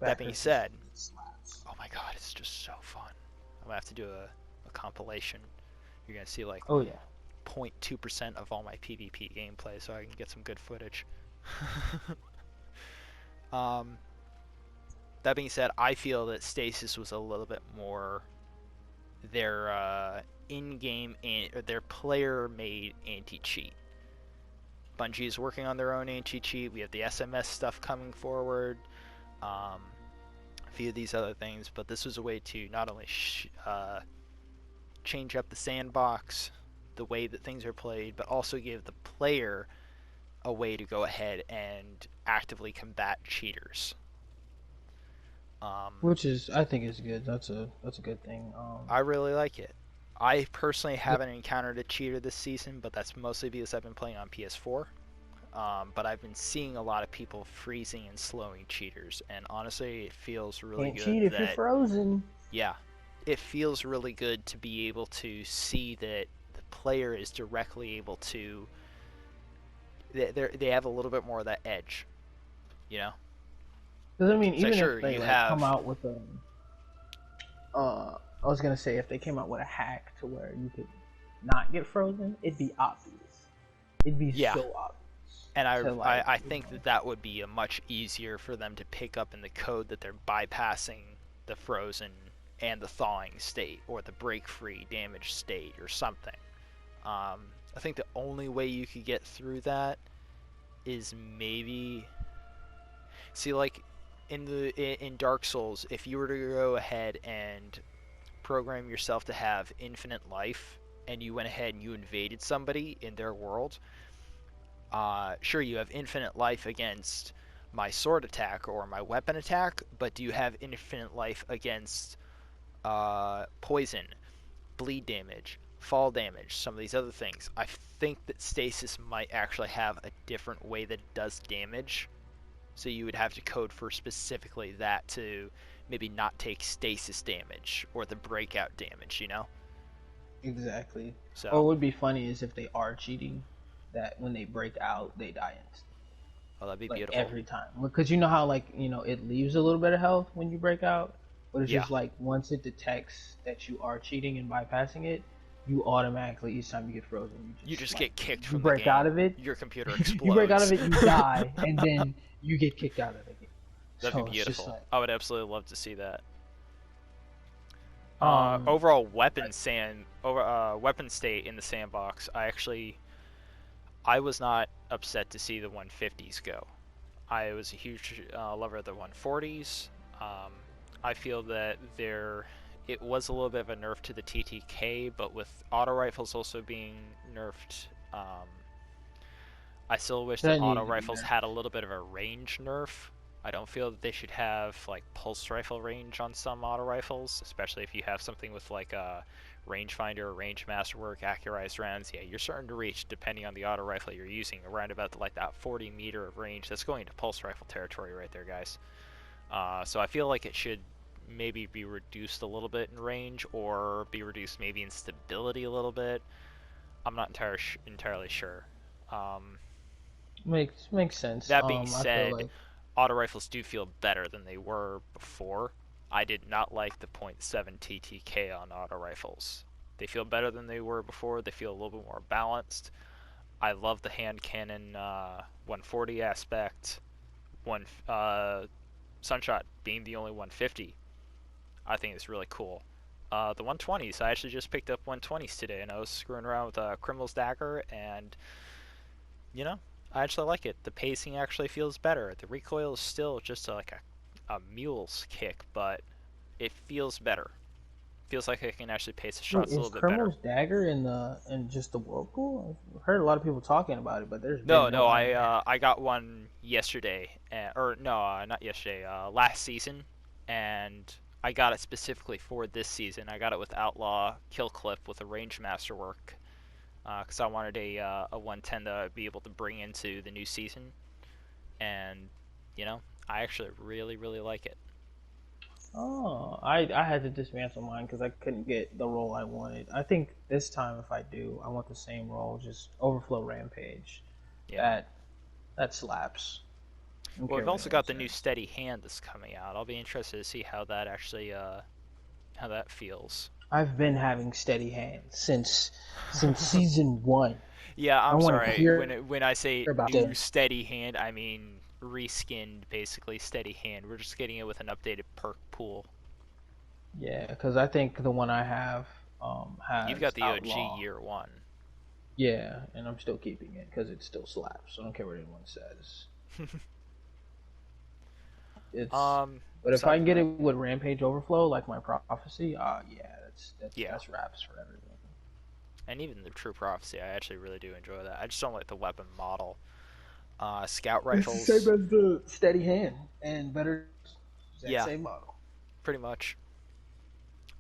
That being Backers is said, slaps. oh my god, it's just so fun. I'm gonna have to do a compilation. You're gonna see like Oh yeah. 0.2% of all my PvP gameplay, so I can get some good footage. um, that being said, I feel that Stasis was a little bit more their in-game or their player-made anti-cheat. Bungie is working on their own anti-cheat. We have the SMS stuff coming forward. A few of these other things, but this was a way to not only change up the sandbox, the way that things are played, but also give the player a way to go ahead and actively combat cheaters. Which is, I think, is good. That's a good thing. I really like it. I personally haven't encountered a cheater this season, but that's mostly because I've been playing on PS4. But I've been seeing a lot of people freezing and slowing cheaters, and honestly, it feels really can't good cheat if you're that, frozen. yeah, it feels really good to be able to see that the player is directly able to, they have a little bit more of that edge, you know? Because I mean, So even sure, if they you like come have, out with a, I was gonna say if they came out with a hack to where you could not get frozen, it'd be obvious. It'd be yeah, so obvious. and To like, I think that that would be a much easier for them to pick up in the code that they're bypassing the frozen and the thawing state, or the break-free damage state, or something. I think the only way you could get through that is maybe, see, like in Dark Souls, if you were to go ahead and program yourself to have infinite life, and you went ahead and you invaded somebody in their world, sure, you have infinite life against my sword attack or my weapon attack, but do you have infinite life against poison, bleed damage, fall damage, some of these other things? I think that stasis might actually have a different way that it does damage, so you would have to code for specifically that to maybe not take stasis damage or the breakout damage, you know? exactly. Or So, what would be funny is if they are cheating, that when they break out, they die instantly. oh, that'd be Like beautiful. every time. Because you know how like it leaves a little bit of health when you break out, but it's Yeah, just like once it detects that you are cheating and bypassing it, you automatically each time you get frozen, you you just just like get kicked you from the break out game. of it, Your computer you break out of explodes. it, you die, and then you get kicked out of the game. That'd be So it's just beautiful. like I would absolutely love to see that. um Overall weapon state in the sandbox. I was not upset to see the 150s go. I was a huge lover of the 140s. Um, I feel that it was a little bit of a nerf to the TTK, but with auto rifles also being nerfed, I still wish that that auto needs to be rifles nerfed. had a little bit of a range nerf. I don't feel that they should have like pulse rifle range on some auto rifles, especially if you have something with like a rangefinder or range masterwork, accurized rounds. Yeah, you're starting to reach, depending on the auto rifle you're using, around about like that 40 meter of range. That's going into pulse rifle territory right there, guys. So I feel like it should maybe be reduced a little bit in range, or be reduced maybe in stability a little bit. I'm not entirely sure. Um, Makes sense. that being I feel said, like auto rifles do feel better than they were before. I did not like the .7 TTK on auto rifles. They feel better than they were before. They feel a little bit more balanced. I love the hand cannon 140 aspect. One Sunshot being the only 150, I think it's really cool. The 120s, I actually just picked up 120s today, and I was screwing around with a Criminal's Dagger, and you know, I actually like it. The pacing actually feels better. The recoil is still just like a mule's kick, but it feels better. Feels like I can actually pace the Wait, shots a is little bit better. Criminal's Dagger in just the whirlpool? I've heard a lot of people talking about it, but there's No, been no no, Iron Man. I got one yesterday, or no, not yesterday, last season, and I got it specifically for this season. I got it with Outlaw Kill Clip with a range masterwork, because I wanted a 110 to be able to bring into the new season, and you know, I actually really really like it. Oh, I had to dismantle mine because I couldn't get the role I wanted. I think this time, if I do, I want the same role, just Overflow Rampage. Yeah. That that slaps. I don't Well, care we've what also anyone got the new says. Steady Hand that's coming out. I'll be interested to see how that actually how that feels. I've been having steady hands since season one. Yeah, I I'm want to sorry. hear When I say about new it. steady hand, I mean reskinned basically steady hand. We're just getting it with an updated perk pool. Yeah, because I think the one I have You've has got the OG Outlaw. year one. Yeah, and I'm still keeping it because it still slaps. I don't care what anyone says. It's but if I Aside can from get it that, with Rampage Overflow, like my prophecy, yeah, yeah, that's raps for everything. and even the True Prophecy, I actually really do enjoy that. I just don't like the weapon model. Scout It's the same rifles, as the steady hand and better exact yeah, same model. pretty much.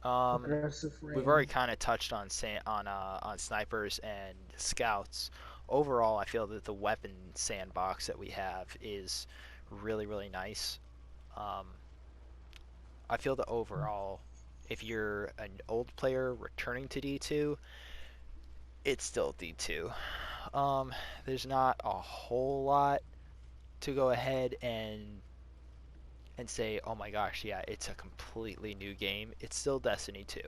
Um, Aggressive we've already frame. kind of touched on on snipers and scouts. Overall, I feel that the weapon sandbox that we have is really really nice. Um, I feel that overall, if you're an old player returning to D2, it's still D2. Um, there's not a whole lot to go ahead and say, oh my gosh, yeah, it's a completely new game. It's still Destiny 2.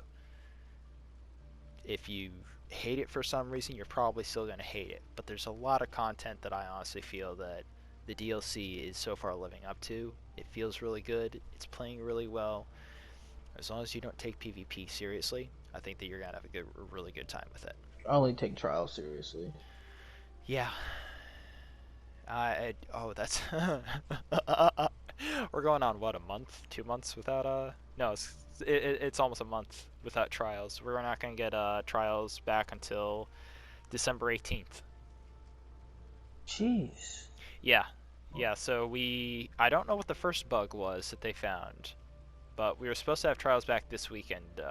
If you hate it for some reason, you're probably still going to hate it. But there's a lot of content that I honestly feel that the DLC is so far living up to. It feels really good. It's playing really well. As long as you don't take PvP seriously, I think that you're gonna have a really good time with it. I only take trials seriously. Yeah. Oh, that's we're going on what, a month, 2 months without no, it's almost a month without trials. We're not gonna get trials back until December 18th. Jeez. Yeah, yeah. So I don't know what the first bug was that they found, but we were supposed to have trials back this weekend,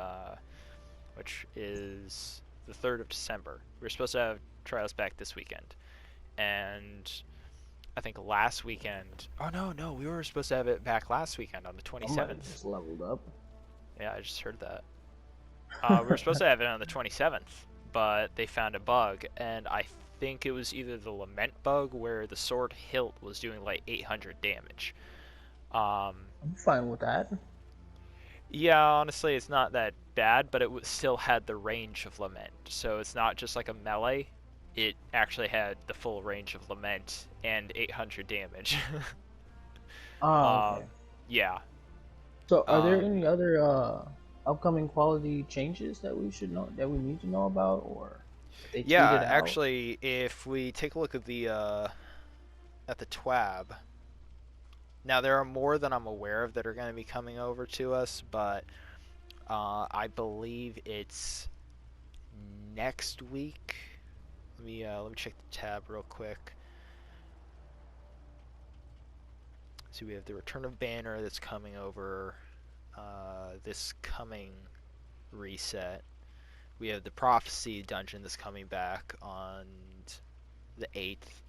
which is the 3rd of December. We were supposed to have trials back this weekend, and I think last weekend. Oh no, no, we were supposed to have it back last weekend on the I might have 27th. just leveled up. Yeah, I just heard that. We were supposed to have it on the 27th, but they found a bug, and I think it was either the Lament bug where the sword hilt was doing like 800 damage. Um, I'm fine with that. yeah, honestly, it's not that bad, but it still had the range of Lament. So it's not just like a melee. It actually had the full range of Lament and 800 damage. Ah, um, okay. yeah. So, are there Um, any other upcoming quality changes that we should know that we need to know about, or that they tweeted yeah, out? actually, if we take a look at the TWAB, now there are more than I'm aware of that are going to be coming over to us, but I believe it's next week. Let me check the tab real quick. So we have the Return of Banner that's coming over this coming reset. We have the Prophecy dungeon that's coming back on the 8th.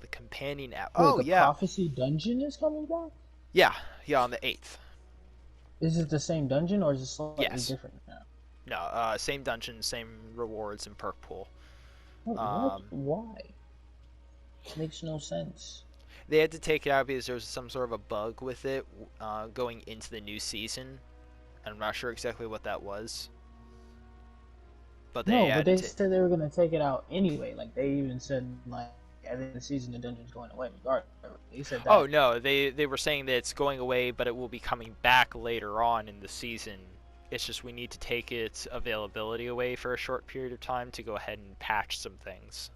The companion app. Wait, Oh the yeah, Prophecy Dungeon is coming back? yeah, yeah. On the 8th. Is it the same dungeon or is it slightly Yes. different now? No. Same dungeon, same rewards and perk pool. Wait, what? Um, Why? Makes no sense. they had to take it out because there was some sort of a bug with it going into the new season. I'm not sure exactly what that was, but they No, but had they to. said they were gonna take it out anyway. Like they even said, like at the end of the season, the dungeon's going away. Regardless, they said Oh that. no, they were saying that it's going away, but it will be coming back later on in the season. It's just we need to take its availability away for a short period of time to go ahead and patch some things.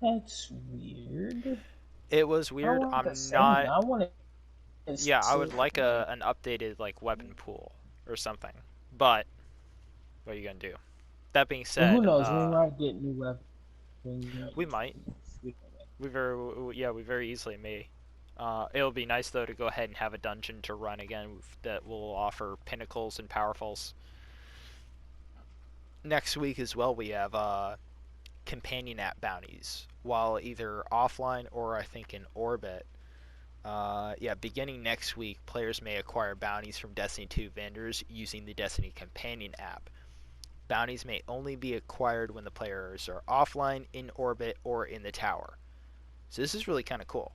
That's weird. It was I don't weird. want the I'm same. not. I want it It's Yeah, I would so like funny. an updated like weapon pool or something. But what are you gonna do? That being But who said, knows? We might get new weapons. we might. We very easily may. It'll be nice though to go ahead and have a dungeon to run again that will offer pinnacles and powerfuls. Next week as well, we have companion app bounties, while either offline or I think in orbit. Yeah, beginning next week, players may acquire bounties from Destiny 2 vendors using the Destiny companion app. Bounties may only be acquired when the players are offline, in orbit, or in the tower. So this is really kind of cool.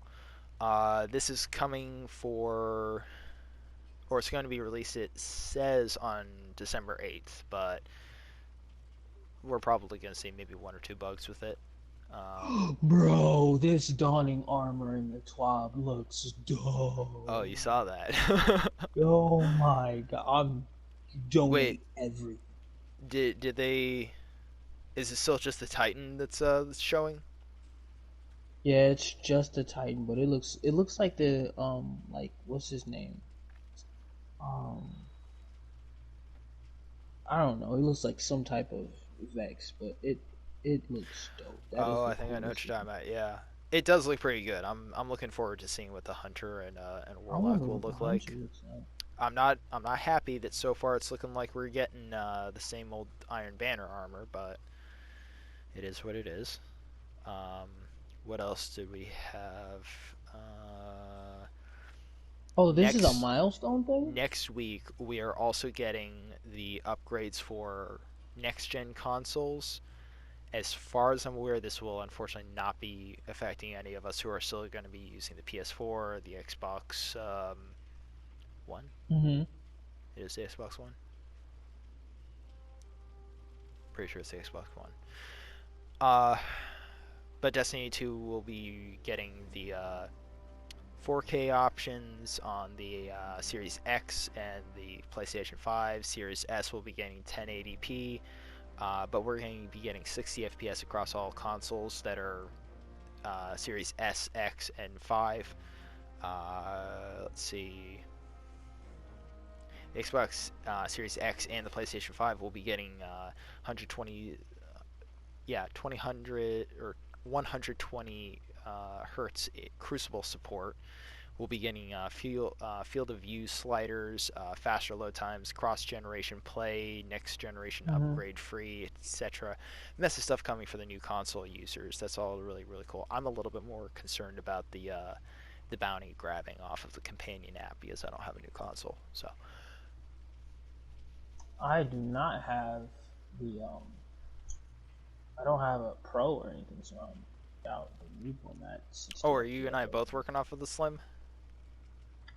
This is coming for, or it's going to be released, it says on December 8th, but we're probably going to see maybe one or two bugs with it. Bro, this dawning armor in the TWAB looks Oh, you dope. saw that. Oh my god, I'm Wait, donate everything. did they? Is it still just the Titan that's showing? Yeah, it's just a Titan, but it looks like the like what's his name? Um I don't know. It looks like some type of Vex, but it looks dope. That is Oh, the I think I know what coolest you're looking. talking about. Yeah, it does look pretty good. I'm looking forward to seeing what the Hunter and I wonder Warlock will what the look hunter like. looks like. I'm not happy that so far it's looking like we're getting the same old Iron Banner armor, but it is what it is. Um, what else do we have? Oh, this is a Next milestone thing? next week we are also getting the upgrades for next gen consoles. As far as I'm aware, this will unfortunately not be affecting any of us who are still going to be using the PS4, the Xbox One. Mm-hmm. It is the Xbox One. Pretty sure it's the Xbox One. Uh, but Destiny 2 will be getting the 4K options on the Series X and the PlayStation 5. Series S will be getting 1080p, but we're going to be getting 60 FPS across all consoles that are Series S, X, and 5. Let's see. The Xbox Series X and the PlayStation 5 will be getting 120, yeah, 2000 or 120 hertz Crucible support. We'll be getting field of view sliders, faster load times, cross generation play, next generation Mm-hmm. upgrade free, etc. And that's the stuff coming for the new console users. That's all really really cool. I'm a little bit more concerned about the bounty grabbing off of the companion app because I don't have a new console. So I do not have the I don't have a pro or anything, so I'm out the loop on that oh, 60 are you and FPS I or both whatever. working off of the Slim?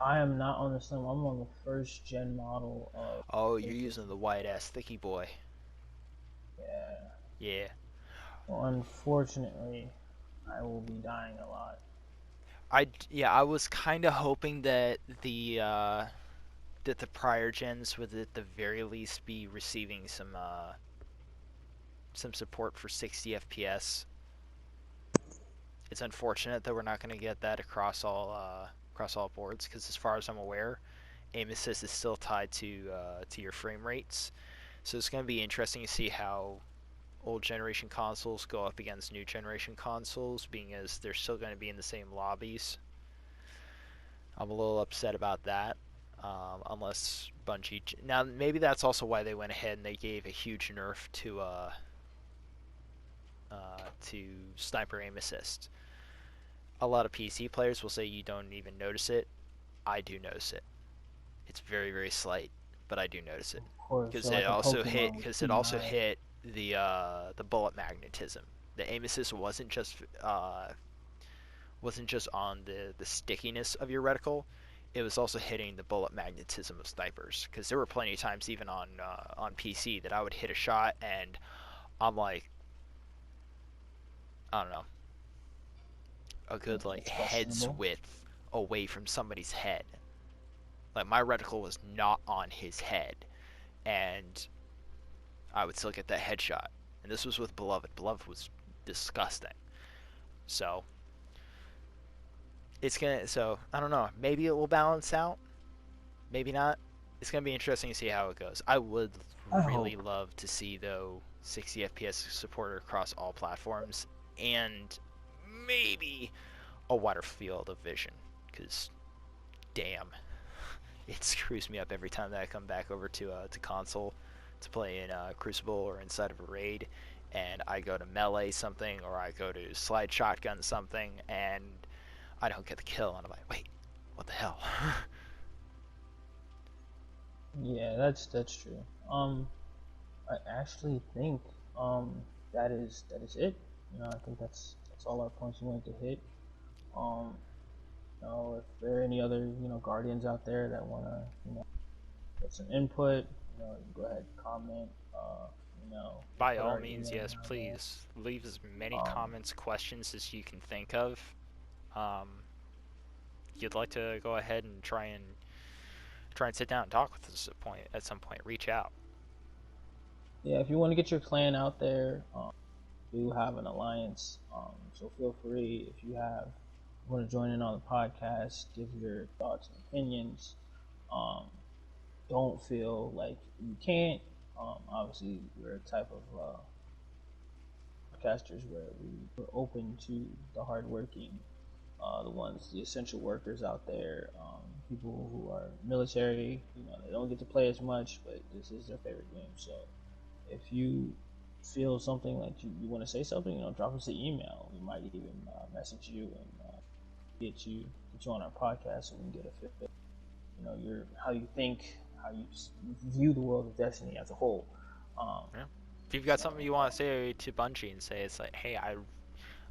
I am not on the Slim. I'm on the first gen model of Oh, you're using PlayStation the white 4. ass thicky boy. Yeah. Yeah. Well, unfortunately, I will be dying a lot. I was kind of hoping that the prior gens would at the very least be receiving some support for 60 FPS. It's unfortunate that we're not going to get that across all boards because as far as I'm aware, aim assist is still tied to your frame rates. So it's going to be interesting to see how old generation consoles go up against new generation consoles, being as they're still going to be in the same lobbies. I'm a little upset about that. Unless Bungie now maybe that's also why they went ahead and they gave a huge nerf to sniper aim assist. A lot of PC players will say you don't even notice it. I do notice it. It's very very slight, but I do notice it Of course, because so like a Pokemon with it also P9. hit the bullet magnetism. The aim assist wasn't just on the stickiness of your reticle, it was also hitting the bullet magnetism of snipers. Because there were plenty of times, even on PC, that I would hit a shot and I'm like, I don't know, a good like It's head's questionable. width away from somebody's head. Like my reticle was not on his head, and I would still get that headshot. And this was with Beloved. Beloved was disgusting. So it's gonna. So I don't know. Maybe it will balance out. Maybe not. It's gonna be interesting to see how it goes. I would I really hope. love to see though 60 FPS support across all platforms, and maybe a wider field of vision. Because damn, it screws me up every time that I come back over to console to play in Crucible or inside of a raid, and I go to melee something or I go to slide shotgun something, and I don't get the kill, and I'm like, wait, what the hell? Yeah, that's true. I actually think that is it. I think that's all our points we wanted to hit. Um, if there are any other guardians out there that want to put some input, you can go ahead and comment. We'll By put all our means, email yes, down there. please leave as many Um, comments, questions as you can think of. Um, you'd like to go ahead and try and sit down and talk with us at some point, reach out. yeah, if you want to get your clan out there, we do have an alliance. So feel free if you want to join in on the podcast, give your thoughts and opinions. Um, don't feel like you can't. Obviously, we're a type of podcasters where we're open to the hardworking, the essential workers out there, people who are military. They don't get to play as much, but this is their favorite game. So if you feel something like you want to say something, drop us an email. We might even message you and get you on our podcast so we can get a feel. Your how you think, how you view the world of Destiny as a whole. Um, Yeah. If you've got so something you want to say to Bungie and say it's like, hey, I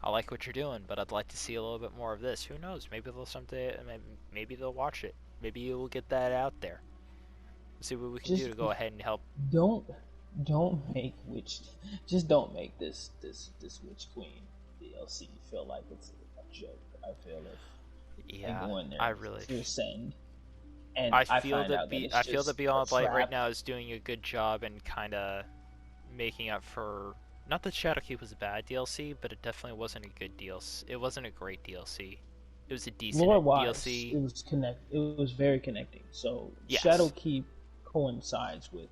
like what you're doing, but I'd like to see a little bit more of this. Who knows? Maybe they'll someday, maybe they'll watch it. Maybe you will get that out there. See what we can do just to go ahead and help. don't don't make witch just don't make this witch queen DLC feel like it's a joke. I feel if I Yeah, go in there I and really, full send and I I feel find that out that it's I feel that just a Beyond Light right trap. now is doing a good job and kind of making up for. Not that Shadowkeep was a bad DLC, but it definitely wasn't a good DLC. It wasn't a great DLC. It was a decent Lore wise, DLC. it was very connecting. So Yes. Shadowkeep coincides with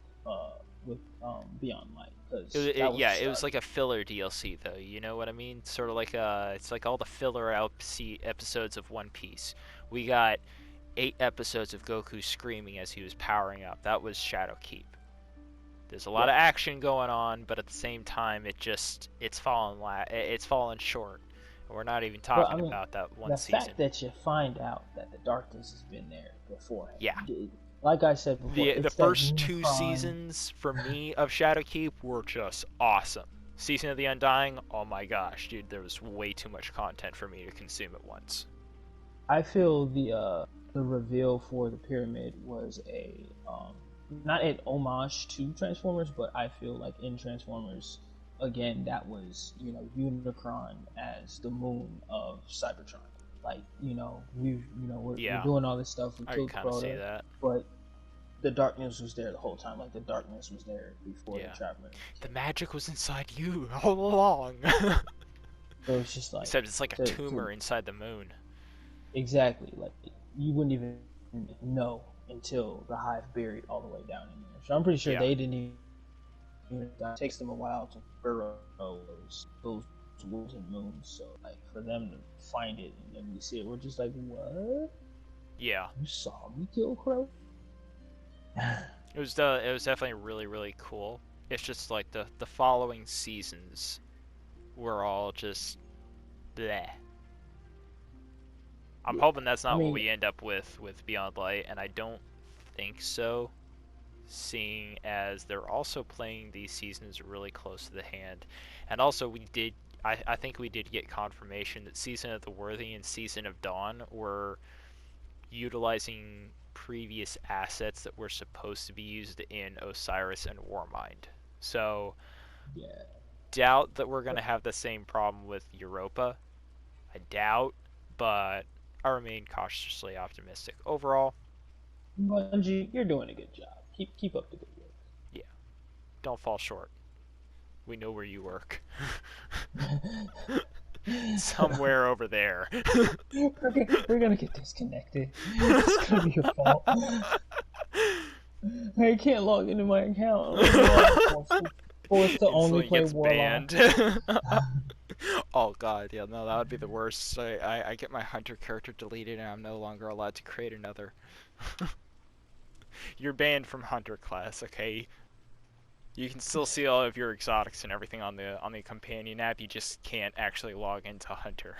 Beyond Light because that was the Yeah, it was start. like a filler DLC though. You know what I mean? Sort of like it's like all the filler episodes of One Piece. We got 8 episodes of Goku screaming as he was powering up. That was Shadowkeep. There's a lot of Yep. action going on, but at the same time, it's fallen short. And we're not even But I talking mean, about that one the season. fact that you find out that the darkness has been there beforehand, Yeah, like I said before, the it's that first two Unicron. seasons for me of Shadowkeep were just awesome. Season of the Undying, oh my gosh, dude, there was way too much content for me to consume at once. I feel the reveal for the pyramid was a not an homage to Transformers, but I feel like in Transformers again that was Unicron as the moon of Cybertron. Like we're Yeah, doing all this stuff. We I can killed kind of see Crota, that. but the darkness was there the whole time. Like the darkness was there before the Yeah, Traveler the came. magic was inside you all along. So it's just like Except it's like a to tumor inside the moon. exactly like you wouldn't even know until the hive buried all the way down in there. So I'm pretty sure Yeah, they didn't even. It takes them a while to burrow those worlds and moons. So like for them to find it and then we see it, we're just like, what? yeah. You saw me kill Crow? It was definitely really cool. It's just like the following seasons were all just bleh. I'm Yeah. hoping that's I not what mean, we end up with Beyond Light, and I don't think so, seeing as they're also playing these seasons really close to the hand. And also I think we did get confirmation that Season of the Worthy and Season of Dawn were utilizing previous assets that were supposed to be used in Osiris and Warmind. So yeah. doubt that we're gonna have the same problem with Europa. I doubt, but I remain cautiously optimistic. Overall, Bungie, you're doing a good job. Keep up the good yeah, don't fall short. We know where you work. work. Somewhere over there. We're gonna get disconnected. It's gonna be your fault. I can't log into my account. Forced to only Instantly play gets Warlock. banned. Oh god, yeah, no, that would be the worst. I get my hunter character deleted and I'm no longer allowed to create another. You're banned from hunter class, okay? You can still see all of your exotics and everything on the companion app. You just can't actually log into hunter.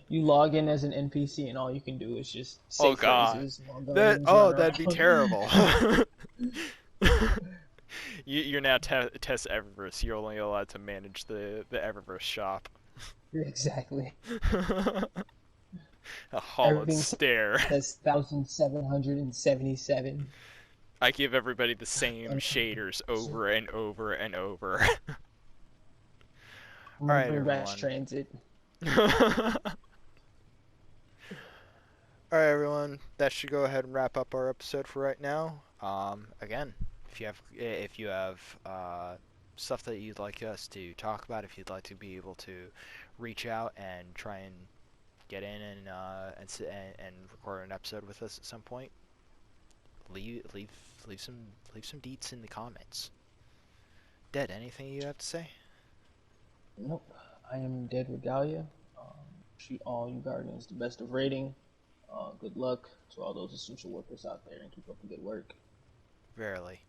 You log in as an NPC and all you can do is just say Oh god, phrases while the minions run that'd be around. terrible. You're now test Eververse. You're only allowed to manage the Eververse shop. Exactly. A hollowed Everything stare. says 1,777. I give everybody the same shaders over and over and over. Alright, Bring back everyone. transit. Alright, everyone. That should go ahead and wrap up our episode for right now. Again, if you have stuff that you'd like us to talk about, if you'd like to be able to reach out and try and get in and record an episode with us at some point, leave some deets in the comments. Dead, anything you have to say? Nope. I am DeadRegalia. Shoot all you guardians the best of rating. Good luck to all those essential workers out there and keep up the good work. Verily.